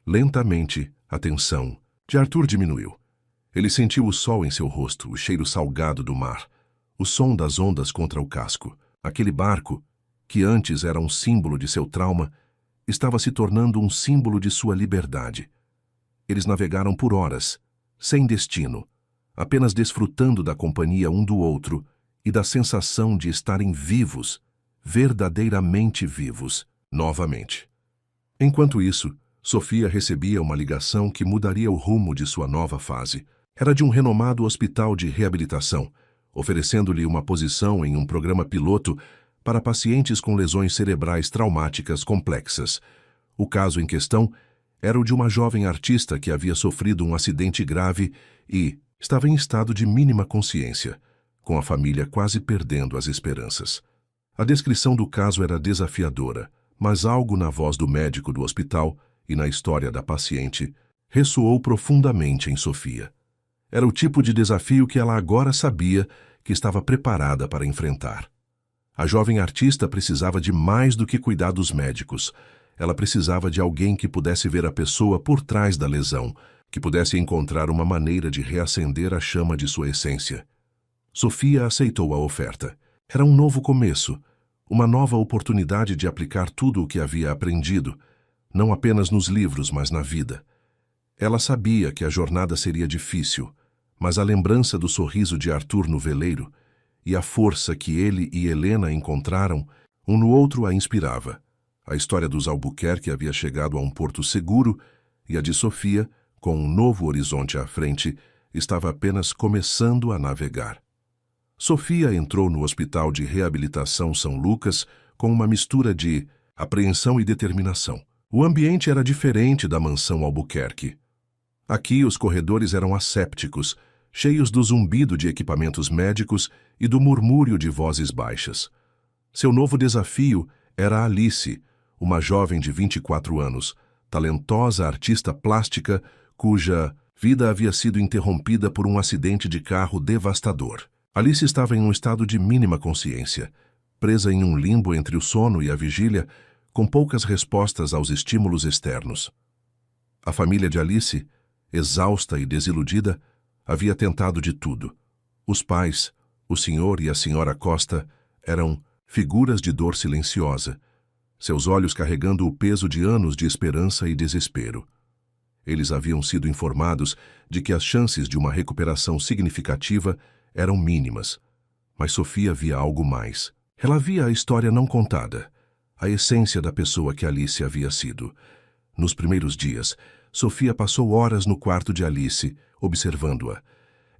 Lentamente, a tensão de Arthur diminuiu. Ele sentiu o sol em seu rosto, o cheiro salgado do mar, o som das ondas contra o casco. Aquele barco, que antes era um símbolo de seu trauma, estava se tornando um símbolo de sua liberdade. Eles navegaram por horas, sem destino, apenas desfrutando da companhia um do outro e da sensação de estarem vivos, verdadeiramente vivos, novamente. Enquanto isso, Sofia recebia uma ligação que mudaria o rumo de sua nova fase. Era de um renomado hospital de reabilitação, oferecendo-lhe uma posição em um programa piloto para pacientes com lesões cerebrais traumáticas complexas. O caso em questão era o de uma jovem artista que havia sofrido um acidente grave e estava em estado de mínima consciência, com a família quase perdendo as esperanças. A descrição do caso era desafiadora, mas algo na voz do médico do hospital e na história da paciente ressoou profundamente em Sofia. Era o tipo de desafio que ela agora sabia que estava preparada para enfrentar. A jovem artista precisava de mais do que cuidados médicos. Ela precisava de alguém que pudesse ver a pessoa por trás da lesão, que pudesse encontrar uma maneira de reacender a chama de sua essência. Sofia aceitou a oferta. Era um novo começo, uma nova oportunidade de aplicar tudo o que havia aprendido, não apenas nos livros, mas na vida. Ela sabia que a jornada seria difícil, mas a lembrança do sorriso de Arthur no veleiro e a força que ele e Helena encontraram, um no outro a inspirava. A história dos Albuquerque havia chegado a um porto seguro e a de Sofia, com um novo horizonte à frente, estava apenas começando a navegar. Sofia entrou no Hospital de Reabilitação São Lucas com uma mistura de apreensão e determinação. O ambiente era diferente da mansão Albuquerque. Aqui os corredores eram assépticos, cheios do zumbido de equipamentos médicos e do murmúrio de vozes baixas. Seu novo desafio era Alice, uma jovem de 24 anos, talentosa artista plástica cuja vida havia sido interrompida por um acidente de carro devastador. Alice estava em um estado de mínima consciência, presa em um limbo entre o sono e a vigília, com poucas respostas aos estímulos externos. A família de Alice, exausta e desiludida, havia tentado de tudo. Os pais, o senhor e a senhora Costa, eram figuras de dor silenciosa, seus olhos carregando o peso de anos de esperança e desespero. Eles haviam sido informados de que as chances de uma recuperação significativa eram mínimas, mas Sofia via algo mais. Ela via a história não contada, a essência da pessoa que Alice havia sido. Nos primeiros dias, Sofia passou horas no quarto de Alice, observando-a.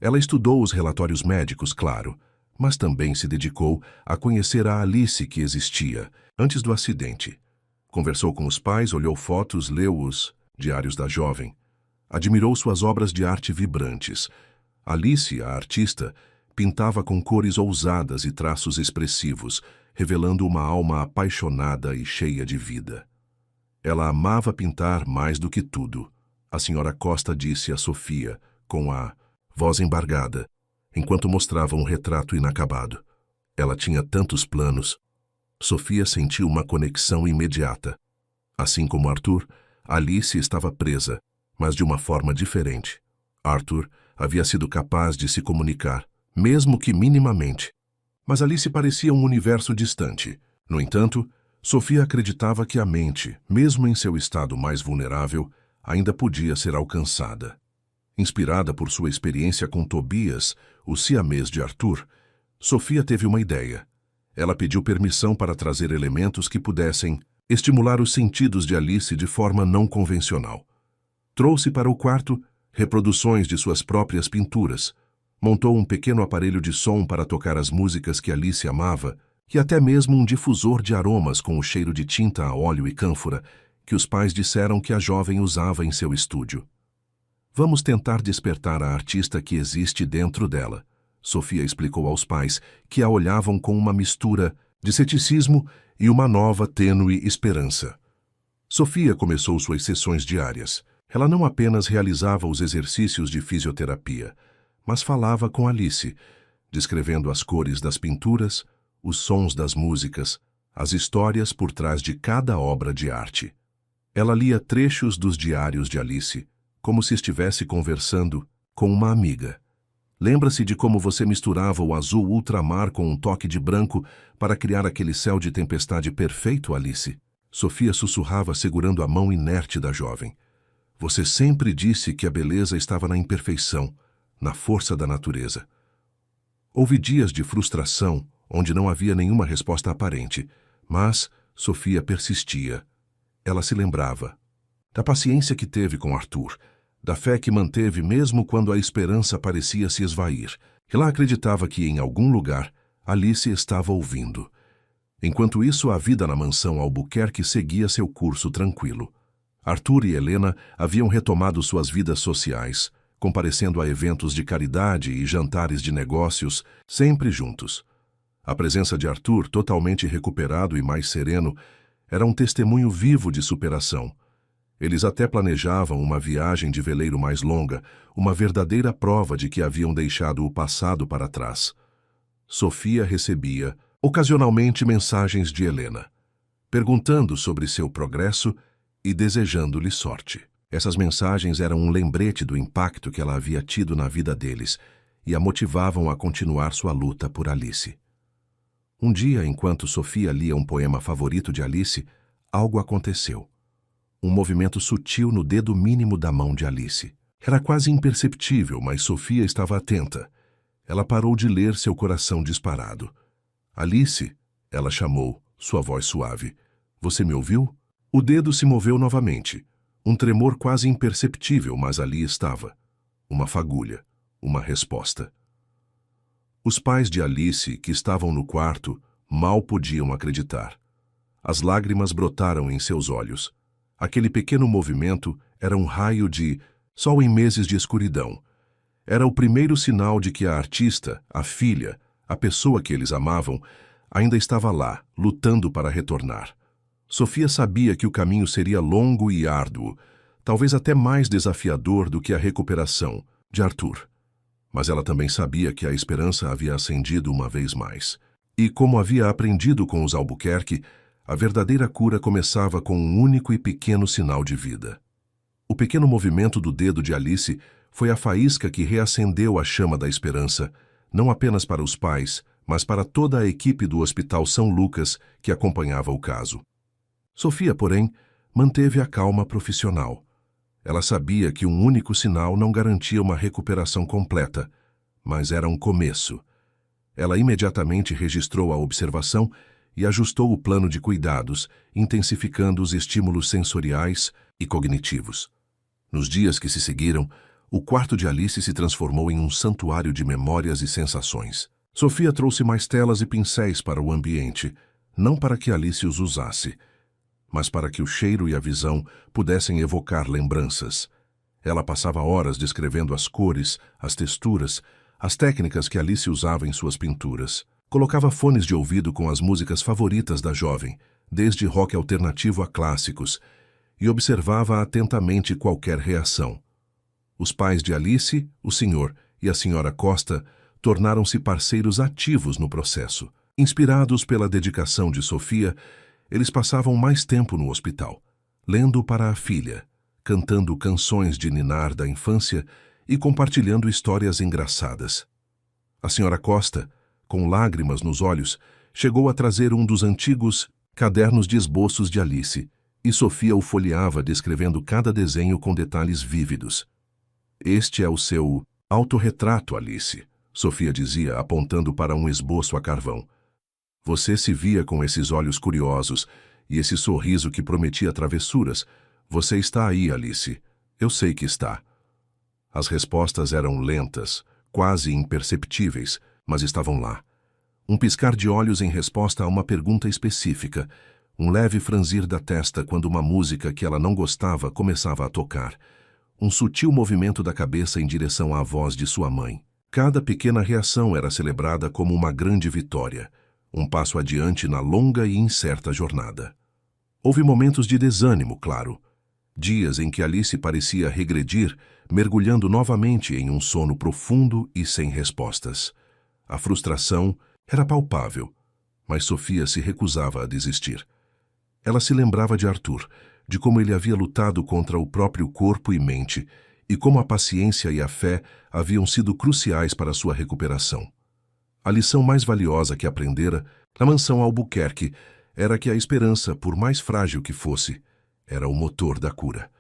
Ela estudou os relatórios médicos, claro, mas também se dedicou a conhecer a Alice que existia antes do acidente. Conversou com os pais, olhou fotos, leu os diários da jovem. Admirou suas obras de arte vibrantes. Alice, a artista, pintava com cores ousadas e traços expressivos, revelando uma alma apaixonada e cheia de vida. Ela amava pintar mais do que tudo, a senhora Costa disse a Sofia, com a voz embargada, enquanto mostrava um retrato inacabado. Ela tinha tantos planos. Sofia sentiu uma conexão imediata. Assim como Arthur, Alice estava presa, mas de uma forma diferente. Arthur havia sido capaz de se comunicar, mesmo que minimamente. Mas Alice parecia um universo distante. No entanto, Sofia acreditava que a mente, mesmo em seu estado mais vulnerável, ainda podia ser alcançada. Inspirada por sua experiência com Tobias, o siamês de Arthur, Sofia teve uma ideia. Ela pediu permissão para trazer elementos que pudessem estimular os sentidos de Alice de forma não convencional. Trouxe para o quarto reproduções de suas próprias pinturas, montou um pequeno aparelho de som para tocar as músicas que Alice amava e até mesmo um difusor de aromas com o cheiro de tinta a óleo e cânfora que os pais disseram que a jovem usava em seu estúdio. Vamos tentar despertar a artista que existe dentro dela, Sofia explicou aos pais, que a olhavam com uma mistura de ceticismo e uma nova tênue esperança. Sofia começou suas sessões diárias. Ela não apenas realizava os exercícios de fisioterapia, mas falava com Alice, descrevendo as cores das pinturas, os sons das músicas, as histórias por trás de cada obra de arte. Ela lia trechos dos diários de Alice, como se estivesse conversando com uma amiga. Lembra-se de como você misturava o azul ultramar com um toque de branco para criar aquele céu de tempestade perfeito, Alice? Sofia sussurrava segurando a mão inerte da jovem. Você sempre disse que a beleza estava na imperfeição, na força da natureza. Houve dias de frustração, onde não havia nenhuma resposta aparente, mas Sofia persistia. Ela se lembrava da paciência que teve com Arthur, da fé que manteve mesmo quando a esperança parecia se esvair. Ela acreditava que, em algum lugar, Alice estava ouvindo. Enquanto isso, a vida na mansão Albuquerque seguia seu curso tranquilo. Arthur e Helena haviam retomado suas vidas sociais, comparecendo a eventos de caridade e jantares de negócios, sempre juntos. A presença de Arthur, totalmente recuperado e mais sereno, era um testemunho vivo de superação. Eles até planejavam uma viagem de veleiro mais longa, uma verdadeira prova de que haviam deixado o passado para trás. Sofia recebia, ocasionalmente, mensagens de Helena, perguntando sobre seu progresso e desejando-lhe sorte. Essas mensagens eram um lembrete do impacto que ela havia tido na vida deles e a motivavam a continuar sua luta por Alice. Um dia, enquanto Sofia lia um poema favorito de Alice, algo aconteceu. Um movimento sutil no dedo mínimo da mão de Alice. Era quase imperceptível, mas Sofia estava atenta. Ela parou de ler, seu coração disparado. Alice, ela chamou, sua voz suave. Você me ouviu? O dedo se moveu novamente. Um tremor quase imperceptível, mas ali estava. Uma fagulha, uma resposta. Os pais de Alice, que estavam no quarto, mal podiam acreditar. As lágrimas brotaram em seus olhos. Aquele pequeno movimento era um raio de sol em meses de escuridão. Era o primeiro sinal de que a artista, a filha, a pessoa que eles amavam, ainda estava lá, lutando para retornar. Sofia sabia que o caminho seria longo e árduo, talvez até mais desafiador do que a recuperação de Arthur. Mas ela também sabia que a esperança havia acendido uma vez mais. E como havia aprendido com os Albuquerque, a verdadeira cura começava com um único e pequeno sinal de vida. O pequeno movimento do dedo de Alice foi a faísca que reacendeu a chama da esperança, não apenas para os pais, mas para toda a equipe do Hospital São Lucas que acompanhava o caso. Sofia, porém, manteve a calma profissional. Ela sabia que um único sinal não garantia uma recuperação completa, mas era um começo. Ela imediatamente registrou a observação e ajustou o plano de cuidados, intensificando os estímulos sensoriais e cognitivos. Nos dias que se seguiram, o quarto de Alice se transformou em um santuário de memórias e sensações. Sofia trouxe mais telas e pincéis para o ambiente, não para que Alice os usasse, mas para que o cheiro e a visão pudessem evocar lembranças. Ela passava horas descrevendo as cores, as texturas, as técnicas que Alice usava em suas pinturas. Colocava fones de ouvido com as músicas favoritas da jovem, desde rock alternativo a clássicos, e observava atentamente qualquer reação. Os pais de Alice, o Sr. e a Sra. Costa, tornaram-se parceiros ativos no processo. Inspirados pela dedicação de Sofia, eles passavam mais tempo no hospital, lendo para a filha, cantando canções de ninar da infância e compartilhando histórias engraçadas. A Sra. Costa, com lágrimas nos olhos, chegou a trazer um dos antigos cadernos de esboços de Alice, e Sofia o folheava descrevendo cada desenho com detalhes vívidos. Este é o seu autorretrato, Alice, Sofia dizia, apontando para um esboço a carvão. Você se via com esses olhos curiosos e esse sorriso que prometia travessuras. Você está aí, Alice. Eu sei que está. As respostas eram lentas, quase imperceptíveis, mas estavam lá. Um piscar de olhos em resposta a uma pergunta específica, um leve franzir da testa quando uma música que ela não gostava começava a tocar, um sutil movimento da cabeça em direção à voz de sua mãe. Cada pequena reação era celebrada como uma grande vitória, um passo adiante na longa e incerta jornada. Houve momentos de desânimo, claro. Dias em que Alice parecia regredir, mergulhando novamente em um sono profundo e sem respostas. A frustração era palpável, mas Sofia se recusava a desistir. Ela se lembrava de Arthur, de como ele havia lutado contra o próprio corpo e mente, e como a paciência e a fé haviam sido cruciais para sua recuperação. A lição mais valiosa que aprendera na mansão Albuquerque era que a esperança, por mais frágil que fosse, era o motor da cura.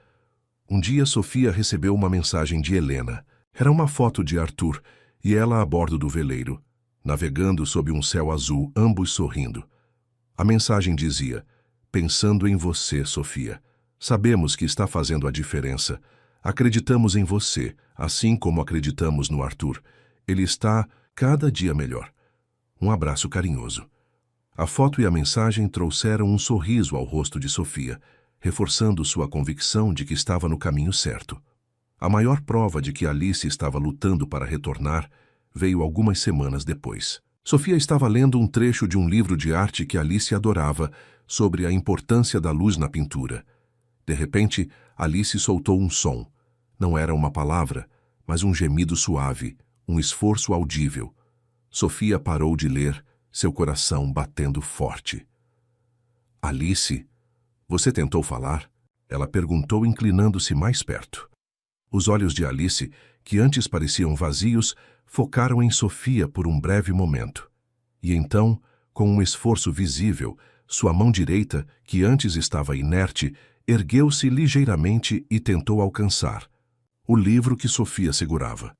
Um dia Sofia recebeu uma mensagem de Helena. Era uma foto de Arthur e ela a bordo do veleiro, navegando sob um céu azul, ambos sorrindo. A mensagem dizia: "Pensando em você, Sofia. Sabemos que está fazendo a diferença. Acreditamos em você, assim como acreditamos no Arthur. Ele está cada dia melhor. Um abraço carinhoso." A foto e a mensagem trouxeram um sorriso ao rosto de Sofia, reforçando sua convicção de que estava no caminho certo. A maior prova de que Alice estava lutando para retornar veio algumas semanas depois. Sofia estava lendo um trecho de um livro de arte que Alice adorava, sobre a importância da luz na pintura. De repente, Alice soltou um som. Não era uma palavra, mas um gemido suave, um esforço audível. Sofia parou de ler, seu coração batendo forte. "Alice, você tentou falar?" Ela perguntou, inclinando-se mais perto. Os olhos de Alice, que antes pareciam vazios, focaram em Sofia por um breve momento. E então, com um esforço visível, sua mão direita, que antes estava inerte, ergueu-se ligeiramente e tentou alcançar o livro que Sofia segurava.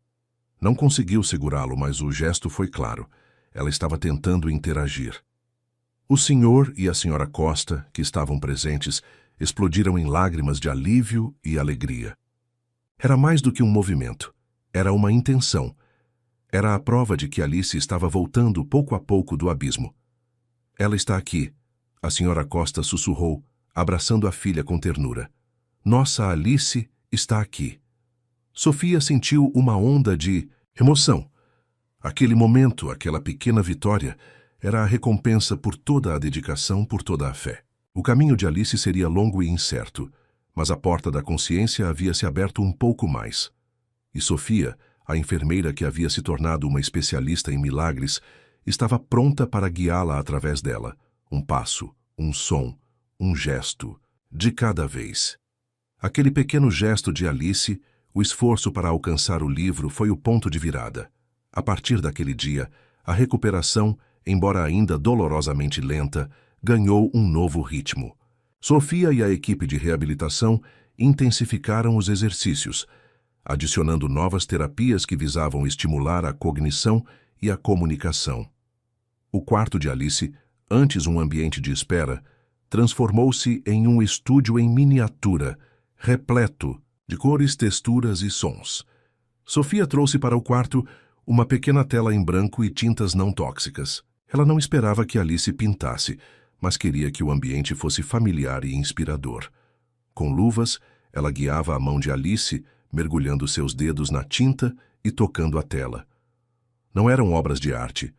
Não conseguiu segurá-lo, mas o gesto foi claro. Ela estava tentando interagir. O senhor e a senhora Costa, que estavam presentes, explodiram em lágrimas de alívio e alegria. Era mais do que um movimento. Era uma intenção. Era a prova de que Alice estava voltando pouco a pouco do abismo. "Ela está aqui", a senhora Costa sussurrou, abraçando a filha com ternura. "Nossa Alice está aqui." Sofia sentiu uma onda de emoção. Aquele momento, aquela pequena vitória, era a recompensa por toda a dedicação, por toda a fé. O caminho de Alice seria longo e incerto, mas a porta da consciência havia se aberto um pouco mais. E Sofia, a enfermeira que havia se tornado uma especialista em milagres, estava pronta para guiá-la através dela. Um passo, um som, um gesto, de cada vez. Aquele pequeno gesto de Alice, o esforço para alcançar o livro, foi o ponto de virada. A partir daquele dia, a recuperação, embora ainda dolorosamente lenta, ganhou um novo ritmo. Sofia e a equipe de reabilitação intensificaram os exercícios, adicionando novas terapias que visavam estimular a cognição e a comunicação. O quarto de Alice, antes um ambiente de espera, transformou-se em um estúdio em miniatura, repleto de cores, texturas e sons. Sofia trouxe para o quarto uma pequena tela em branco e tintas não tóxicas. Ela não esperava que Alice pintasse, mas queria que o ambiente fosse familiar e inspirador. Com luvas, ela guiava a mão de Alice, mergulhando seus dedos na tinta e tocando a tela. Não eram obras de arte,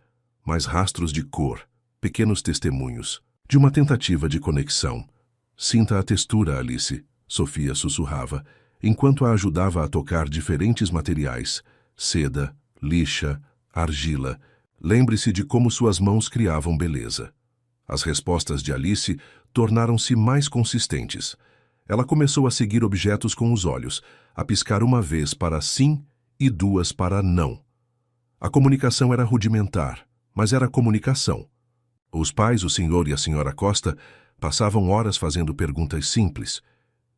mas rastros de cor, pequenos testemunhos, de uma tentativa de conexão. "Sinta a textura, Alice", Sofia sussurrava, enquanto a ajudava a tocar diferentes materiais, seda, lixa, argila. "Lembre-se de como suas mãos criavam beleza." As respostas de Alice tornaram-se mais consistentes. Ela começou a seguir objetos com os olhos, a piscar uma vez para sim e duas para não. A comunicação era rudimentar, mas era comunicação. Os pais, o senhor e a senhora Costa, passavam horas fazendo perguntas simples,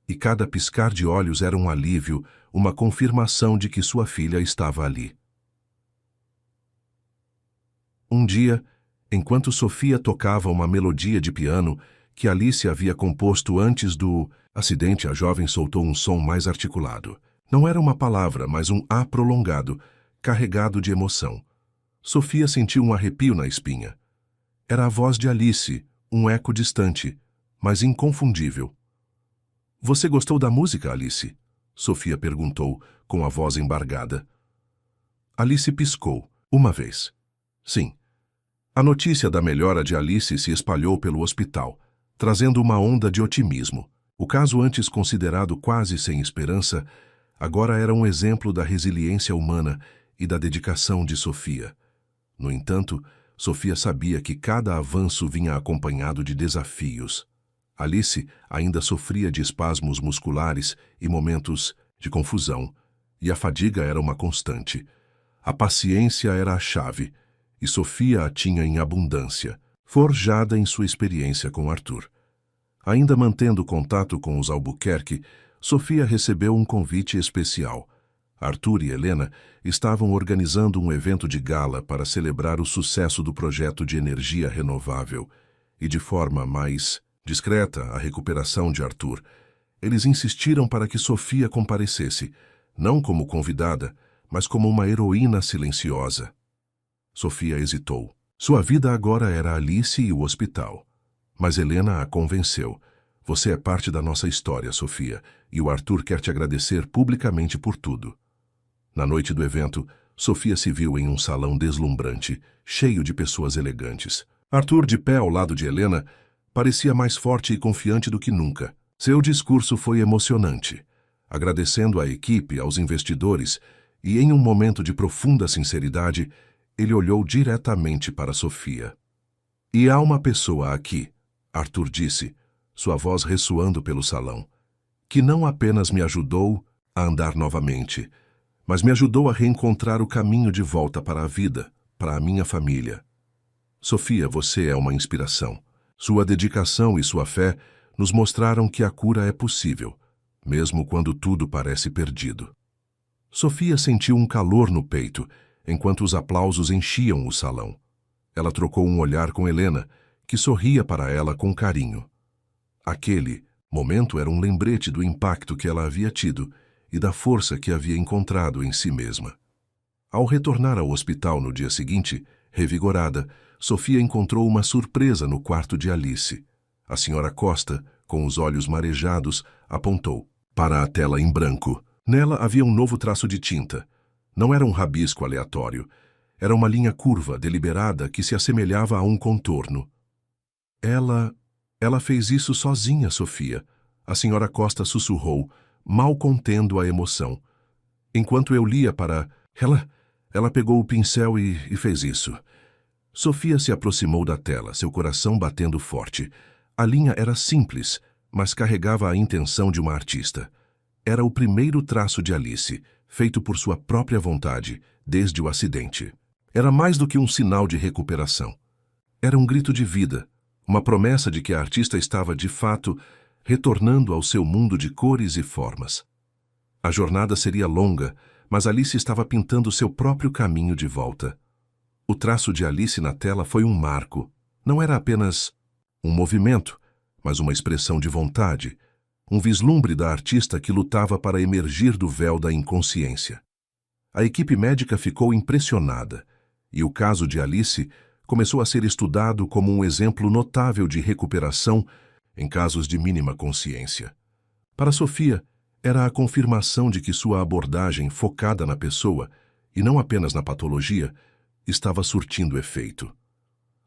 e cada piscar de olhos era um alívio, uma confirmação de que sua filha estava ali. Um dia, enquanto Sofia tocava uma melodia de piano que Alice havia composto antes do acidente, a jovem soltou um som mais articulado. Não era uma palavra, mas um A prolongado, carregado de emoção. Sofia sentiu um arrepio na espinha. Era a voz de Alice, um eco distante, mas inconfundível. "Você gostou da música, Alice?" Sofia perguntou, com a voz embargada. Alice piscou, uma vez. Sim. A notícia da melhora de Alice se espalhou pelo hospital, trazendo uma onda de otimismo. O caso antes considerado quase sem esperança, agora era um exemplo da resiliência humana e da dedicação de Sofia. No entanto, Sofia sabia que cada avanço vinha acompanhado de desafios. Alice ainda sofria de espasmos musculares e momentos de confusão, e a fadiga era uma constante. A paciência era a chave, e Sofia a tinha em abundância, forjada em sua experiência com Arthur. Ainda mantendo contato com os Albuquerque, Sofia recebeu um convite especial. Arthur e Helena estavam organizando um evento de gala para celebrar o sucesso do projeto de energia renovável e, de forma mais discreta, a recuperação de Arthur. Eles insistiram para que Sofia comparecesse, não como convidada, mas como uma heroína silenciosa. Sofia hesitou. Sua vida agora era Alice e o hospital. Mas Helena a convenceu. Você é parte da nossa história, Sofia, e o Arthur quer te agradecer publicamente por tudo. Na noite do evento, Sofia se viu em um salão deslumbrante, cheio de pessoas elegantes. Arthur, de pé ao lado de Helena, parecia mais forte e confiante do que nunca. Seu discurso foi emocionante, agradecendo à equipe, aos investidores, e em um momento de profunda sinceridade, ele olhou diretamente para Sofia. E há uma pessoa aqui, Arthur disse, sua voz ressoando pelo salão, que não apenas me ajudou a andar novamente, mas me ajudou a reencontrar o caminho de volta para a vida, para a minha família. Sofia, você é uma inspiração. Sua dedicação e sua fé nos mostraram que a cura é possível, mesmo quando tudo parece perdido. Sofia sentiu um calor no peito, enquanto os aplausos enchiam o salão. Ela trocou um olhar com Helena, que sorria para ela com carinho. Aquele momento era um lembrete do impacto que ela havia tido e da força que havia encontrado em si mesma. Ao retornar ao hospital no dia seguinte, revigorada, Sofia encontrou uma surpresa no quarto de Alice. A senhora Costa, com os olhos marejados, apontou para a tela em branco. Nela havia um novo traço de tinta. Não era um rabisco aleatório. Era uma linha curva, deliberada, que se assemelhava a um contorno. Ela fez isso sozinha, Sofia. A senhora Costa sussurrou, mal contendo a emoção. Enquanto eu lia para... Ela pegou o pincel e fez isso. Sofia se aproximou da tela, seu coração batendo forte. A linha era simples, mas carregava a intenção de uma artista. Era o primeiro traço de Alice, feito por sua própria vontade, desde o acidente. Era mais do que um sinal de recuperação. Era um grito de vida, uma promessa de que a artista estava, de fato, retornando ao seu mundo de cores e formas. A jornada seria longa, mas Alice estava pintando seu próprio caminho de volta. O traço de Alice na tela foi um marco. Não era apenas um movimento, mas uma expressão de vontade, um vislumbre da artista que lutava para emergir do véu da inconsciência. A equipe médica ficou impressionada, e o caso de Alice começou a ser estudado como um exemplo notável de recuperação em casos de mínima consciência. Para Sofia, era a confirmação de que sua abordagem focada na pessoa, e não apenas na patologia, estava surtindo efeito.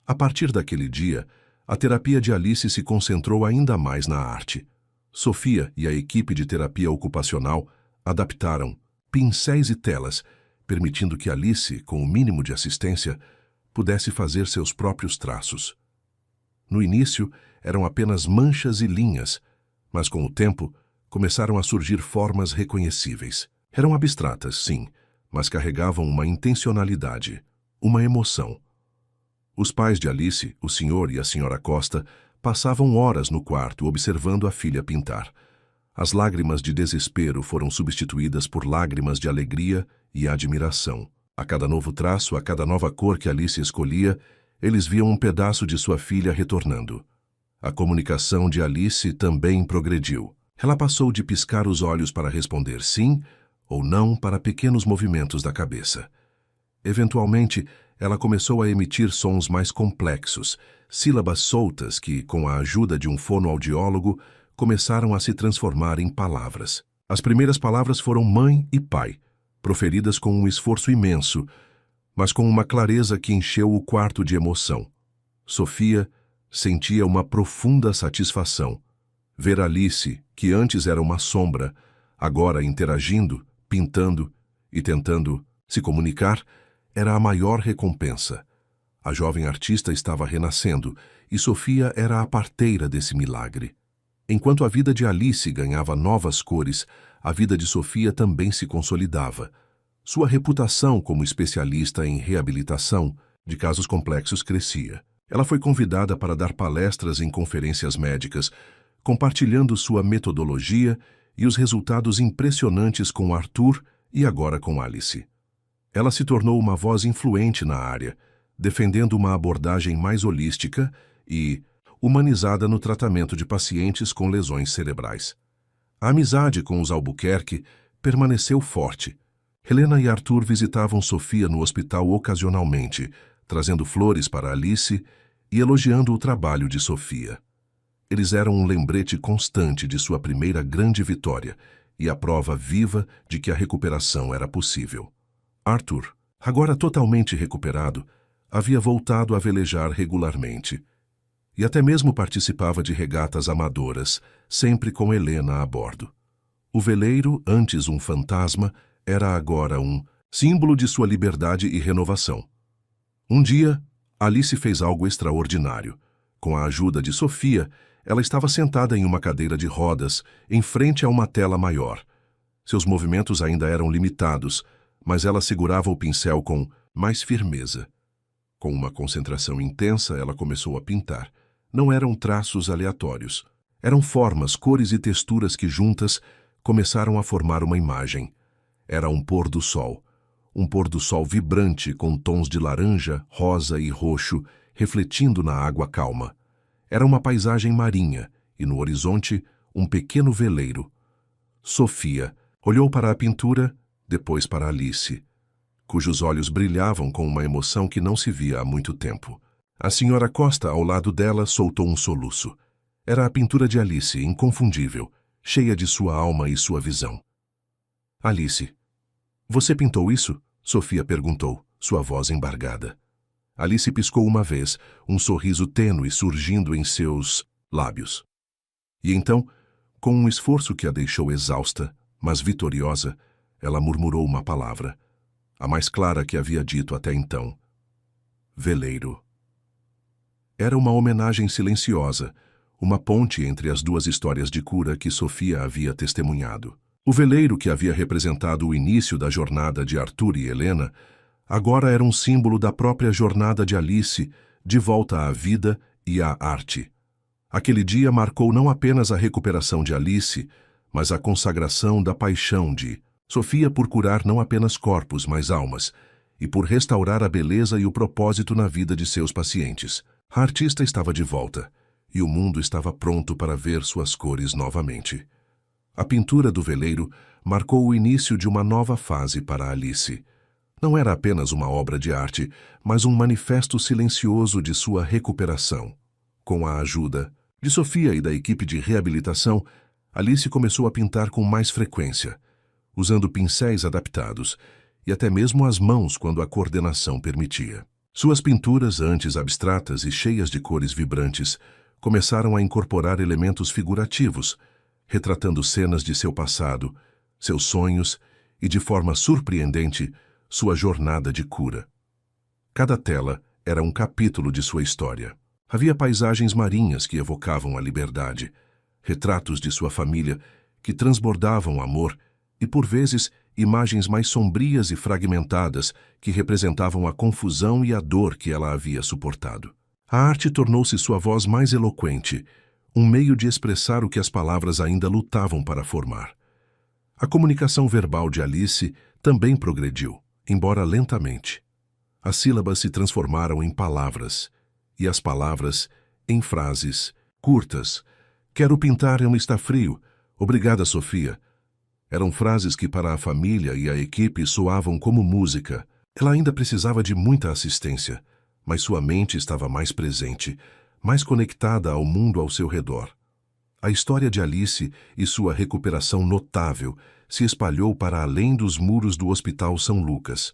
A partir daquele dia, a terapia de Alice se concentrou ainda mais na arte. Sofia e a equipe de terapia ocupacional adaptaram pincéis e telas, permitindo que Alice, com o mínimo de assistência, pudesse fazer seus próprios traços. No início, eram apenas manchas e linhas, mas com o tempo, começaram a surgir formas reconhecíveis. Eram abstratas, sim, mas carregavam uma intencionalidade, uma emoção. Os pais de Alice, o senhor e a senhora Costa, passavam horas no quarto observando a filha pintar. As lágrimas de desespero foram substituídas por lágrimas de alegria e admiração. A cada novo traço, a cada nova cor que Alice escolhia, eles viam um pedaço de sua filha retornando. A comunicação de Alice também progrediu. Ela passou de piscar os olhos para responder sim ou não para pequenos movimentos da cabeça. Eventualmente, ela começou a emitir sons mais complexos, sílabas soltas que, com a ajuda de um fonoaudiólogo, começaram a se transformar em palavras. As primeiras palavras foram mãe e pai, proferidas com um esforço imenso, mas com uma clareza que encheu o quarto de emoção. Sofia sentia uma profunda satisfação, Ver Alice, que antes era uma sombra, agora interagindo, pintando e tentando se comunicar, era a maior recompensa. A jovem artista estava renascendo e Sofia era a parteira desse milagre. Enquanto a vida de Alice ganhava novas cores, a vida de Sofia também se consolidava. Sua reputação como especialista em reabilitação de casos complexos crescia. Ela foi convidada para dar palestras em conferências médicas, compartilhando sua metodologia e os resultados impressionantes com Arthur e agora com Alice. Ela se tornou uma voz influente na área, defendendo uma abordagem mais holística e humanizada no tratamento de pacientes com lesões cerebrais. A amizade com os Albuquerque permaneceu forte. Helena e Arthur visitavam Sofia no hospital ocasionalmente, trazendo flores para Alice e elogiando o trabalho de Sofia. Eles eram um lembrete constante de sua primeira grande vitória e a prova viva de que a recuperação era possível. Arthur, agora totalmente recuperado, havia voltado a velejar regularmente e até mesmo participava de regatas amadoras, sempre com Helena a bordo. O veleiro, antes um fantasma, era agora um símbolo de sua liberdade e renovação. Um dia, Alice fez algo extraordinário. Com a ajuda de Sofia, ela estava sentada em uma cadeira de rodas, em frente a uma tela maior. Seus movimentos ainda eram limitados, mas ela segurava o pincel com mais firmeza. Com uma concentração intensa, ela começou a pintar. Não eram traços aleatórios. Eram formas, cores e texturas que juntas começaram a formar uma imagem. Era um pôr do sol. Um pôr do sol vibrante com tons de laranja, rosa e roxo, refletindo na água calma. Era uma paisagem marinha e, no horizonte, um pequeno veleiro. Sofia olhou para a pintura, depois para Alice, cujos olhos brilhavam com uma emoção que não se via há muito tempo. A senhora Costa, ao lado dela, soltou um soluço. Era a pintura de Alice, inconfundível, cheia de sua alma e sua visão. Alice, você pintou isso? Sofia perguntou, sua voz embargada. Alice piscou uma vez, um sorriso tênue surgindo em seus lábios. E então, com um esforço que a deixou exausta, mas vitoriosa, ela murmurou uma palavra, a mais clara que havia dito até então. Veleiro. Era uma homenagem silenciosa, uma ponte entre as duas histórias de cura que Sofia havia testemunhado. O veleiro que havia representado o início da jornada de Arthur e Helena, agora era um símbolo da própria jornada de Alice, de volta à vida e à arte. Aquele dia marcou não apenas a recuperação de Alice, mas a consagração da paixão de Sofia por curar não apenas corpos, mas almas, e por restaurar a beleza e o propósito na vida de seus pacientes. A artista estava de volta, e o mundo estava pronto para ver suas cores novamente. A pintura do veleiro marcou o início de uma nova fase para Alice. Não era apenas uma obra de arte, mas um manifesto silencioso de sua recuperação. Com a ajuda de Sofia e da equipe de reabilitação, Alice começou a pintar com mais frequência, usando pincéis adaptados e até mesmo as mãos quando a coordenação permitia. Suas pinturas, antes abstratas e cheias de cores vibrantes, começaram a incorporar elementos figurativos, retratando cenas de seu passado, seus sonhos e, de forma surpreendente, sua jornada de cura. Cada tela era um capítulo de sua história. Havia paisagens marinhas que evocavam a liberdade, retratos de sua família que transbordavam amor e, por vezes, imagens mais sombrias e fragmentadas que representavam a confusão e a dor que ela havia suportado. A arte tornou-se sua voz mais eloquente, um meio de expressar o que as palavras ainda lutavam para formar. A comunicação verbal de Alice também progrediu, embora lentamente. As sílabas se transformaram em palavras, e as palavras em frases curtas. Quero pintar, não está frio. Obrigada, Sofia. Eram frases que para a família e a equipe soavam como música. Ela ainda precisava de muita assistência, mas sua mente estava mais presente, mais conectada ao mundo ao seu redor. A história de Alice e sua recuperação notável se espalhou para além dos muros do Hospital São Lucas.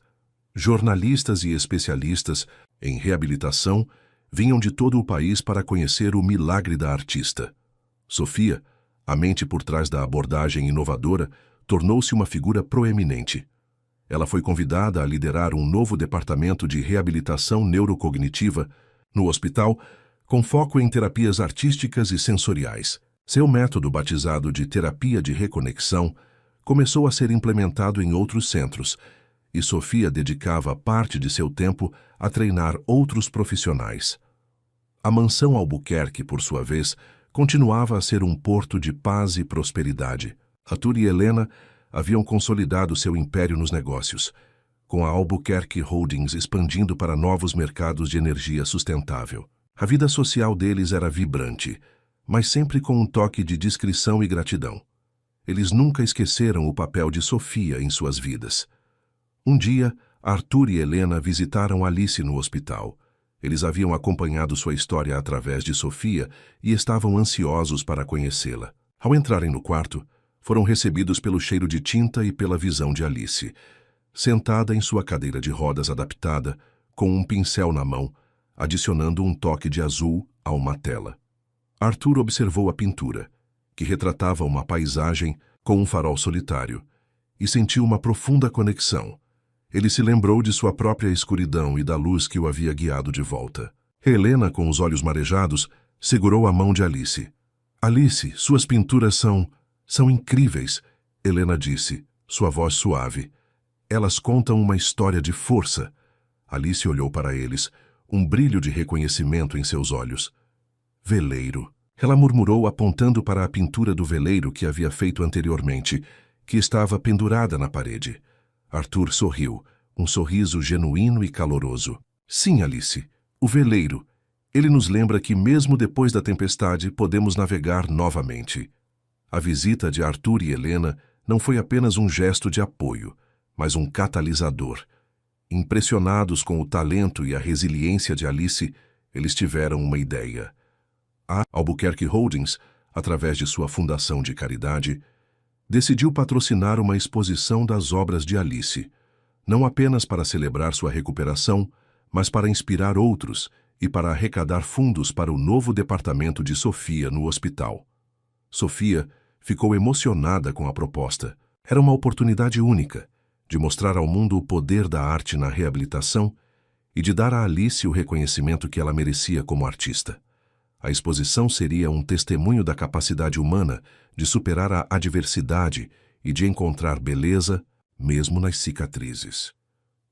Jornalistas e especialistas em reabilitação vinham de todo o país para conhecer o milagre da artista. Sofia, A mente por trás da abordagem inovadora tornou-se uma figura proeminente. Ela foi convidada a liderar um novo departamento de reabilitação neurocognitiva no hospital, com foco em terapias artísticas e sensoriais. Seu método, batizado de terapia de reconexão, começou a ser implementado em outros centros, e Sofia dedicava parte de seu tempo a treinar outros profissionais. A mansão Albuquerque, por sua vez, continuava a ser um porto de paz e prosperidade. Arthur e Helena haviam consolidado seu império nos negócios, com a Albuquerque Holdings expandindo para novos mercados de energia sustentável. A vida social deles era vibrante, mas sempre com um toque de discrição e gratidão. Eles nunca esqueceram o papel de Sofia em suas vidas. Um dia, Arthur e Helena visitaram Alice no hospital. Eles haviam acompanhado sua história através de Sofia e estavam ansiosos para conhecê-la. Ao entrarem no quarto, foram recebidos pelo cheiro de tinta e pela visão de Alice, sentada em sua cadeira de rodas adaptada, com um pincel na mão, adicionando um toque de azul a uma tela. Arthur observou a pintura, que retratava uma paisagem com um farol solitário, e sentiu uma profunda conexão. Ele se lembrou de sua própria escuridão e da luz que o havia guiado de volta. Helena, com os olhos marejados, segurou a mão de Alice. Alice, suas pinturas são incríveis, Helena disse, sua voz suave. Elas contam uma história de força. Alice olhou para eles, um brilho de reconhecimento em seus olhos. Veleiro. Ela murmurou, apontando para a pintura do veleiro que havia feito anteriormente, que estava pendurada na parede. Arthur sorriu, um sorriso genuíno e caloroso. Sim, Alice, o veleiro. Ele nos lembra que mesmo depois da tempestade podemos navegar novamente. A visita de Arthur e Helena não foi apenas um gesto de apoio, mas um catalisador. Impressionados com o talento e a resiliência de Alice, eles tiveram uma ideia. A Albuquerque Holdings, através de sua fundação de caridade, decidiu patrocinar uma exposição das obras de Alice, não apenas para celebrar sua recuperação, mas para inspirar outros e para arrecadar fundos para o novo departamento de Sofia no hospital. Sofia ficou emocionada com a proposta. Era uma oportunidade única de mostrar ao mundo o poder da arte na reabilitação e de dar a Alice o reconhecimento que ela merecia como artista. A exposição seria um testemunho da capacidade humana de superar a adversidade e de encontrar beleza, mesmo nas cicatrizes.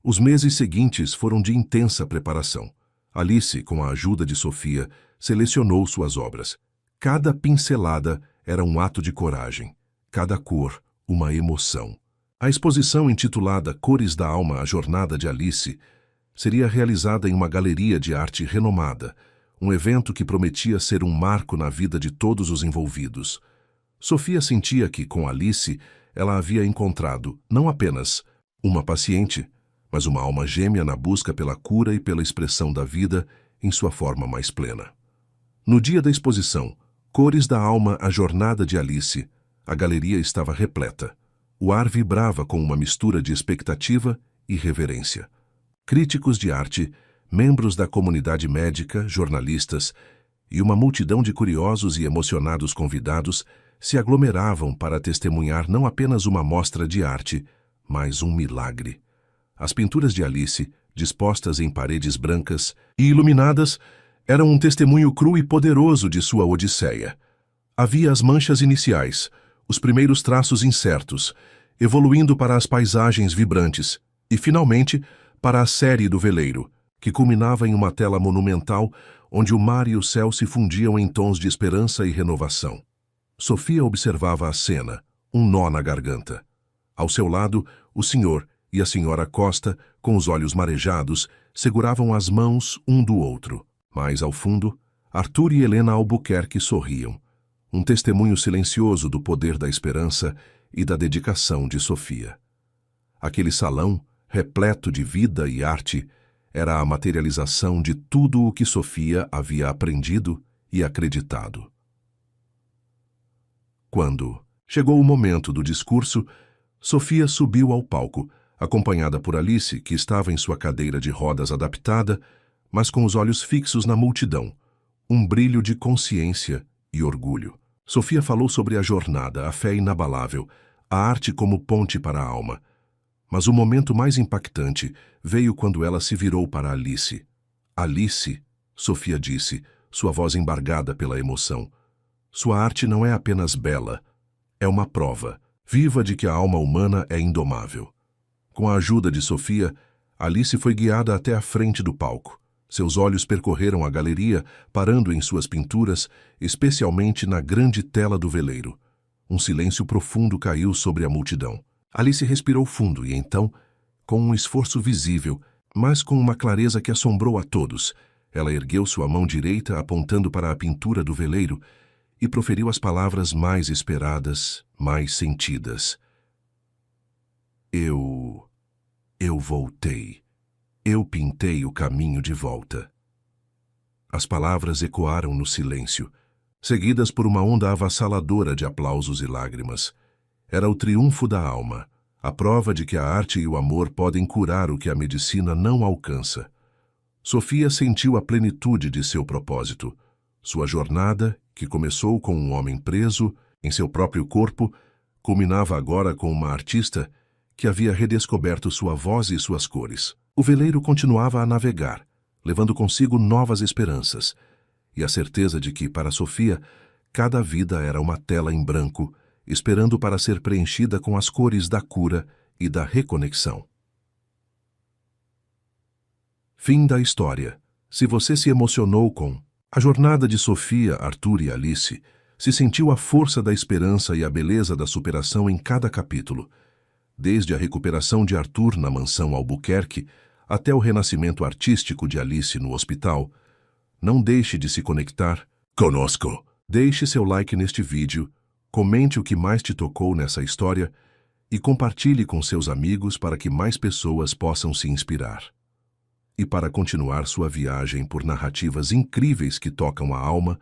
Os meses seguintes foram de intensa preparação. Alice, com a ajuda de Sofia, selecionou suas obras. Cada pincelada era um ato de coragem, cada cor, uma emoção. A exposição, intitulada Cores da Alma, a Jornada de Alice, seria realizada em uma galeria de arte renomada, um evento que prometia ser um marco na vida de todos os envolvidos. Sofia sentia que, com Alice, ela havia encontrado não apenas uma paciente, mas uma alma gêmea na busca pela cura e pela expressão da vida em sua forma mais plena. No dia da exposição, Cores da Alma, a Jornada de Alice, a galeria estava repleta. O ar vibrava com uma mistura de expectativa e reverência. Críticos de arte, membros da comunidade médica, jornalistas e uma multidão de curiosos e emocionados convidados se aglomeravam para testemunhar não apenas uma mostra de arte, mas um milagre. As pinturas de Alice, dispostas em paredes brancas e iluminadas, eram um testemunho cru e poderoso de sua odisseia. Havia as manchas iniciais, os primeiros traços incertos, evoluindo para as paisagens vibrantes e, finalmente, para a série do veleiro, que culminava em uma tela monumental onde o mar e o céu se fundiam em tons de esperança e renovação. Sofia observava a cena, um nó na garganta. Ao seu lado, o senhor e a senhora Costa, com os olhos marejados, seguravam as mãos um do outro. Mais ao fundo, Arthur e Helena Albuquerque sorriam, um testemunho silencioso do poder da esperança e da dedicação de Sofia. Aquele salão, repleto de vida e arte, era a materialização de tudo o que Sofia havia aprendido e acreditado. Quando chegou o momento do discurso, Sofia subiu ao palco, acompanhada por Alice, que estava em sua cadeira de rodas adaptada, mas com os olhos fixos na multidão, um brilho de consciência e orgulho. Sofia falou sobre a jornada, a fé inabalável, a arte como ponte para a alma. Mas o momento mais impactante veio quando ela se virou para Alice. Alice, Sofia disse, sua voz embargada pela emoção. Sua arte não é apenas bela, é uma prova viva de que a alma humana é indomável. Com a ajuda de Sofia, Alice foi guiada até a frente do palco. Seus olhos percorreram a galeria, parando em suas pinturas, especialmente na grande tela do veleiro. Um silêncio profundo caiu sobre a multidão. Alice respirou fundo e então, com um esforço visível, mas com uma clareza que assombrou a todos, ela ergueu sua mão direita apontando para a pintura do veleiro e proferiu as palavras mais esperadas, mais sentidas. Eu voltei. Eu pintei o caminho de volta. As palavras ecoaram no silêncio, seguidas por uma onda avassaladora de aplausos e lágrimas. Era o triunfo da alma, a prova de que a arte e o amor podem curar o que a medicina não alcança. Sofia sentiu a plenitude de seu propósito. Sua jornada, que começou com um homem preso em seu próprio corpo, culminava agora com uma artista que havia redescoberto sua voz e suas cores. O veleiro continuava a navegar, levando consigo novas esperanças, e a certeza de que, para Sofia, cada vida era uma tela em branco, esperando para ser preenchida com as cores da cura e da reconexão. Fim da história. Se você se emocionou com a jornada de Sofia, Arthur e Alice, se sentiu a força da esperança e a beleza da superação em cada capítulo, desde a recuperação de Arthur na mansão Albuquerque até o renascimento artístico de Alice no hospital, não deixe de se conectar conosco. Deixe seu like neste vídeo, comente o que mais te tocou nessa história e compartilhe com seus amigos para que mais pessoas possam se inspirar. E para continuar sua viagem por narrativas incríveis que tocam a alma,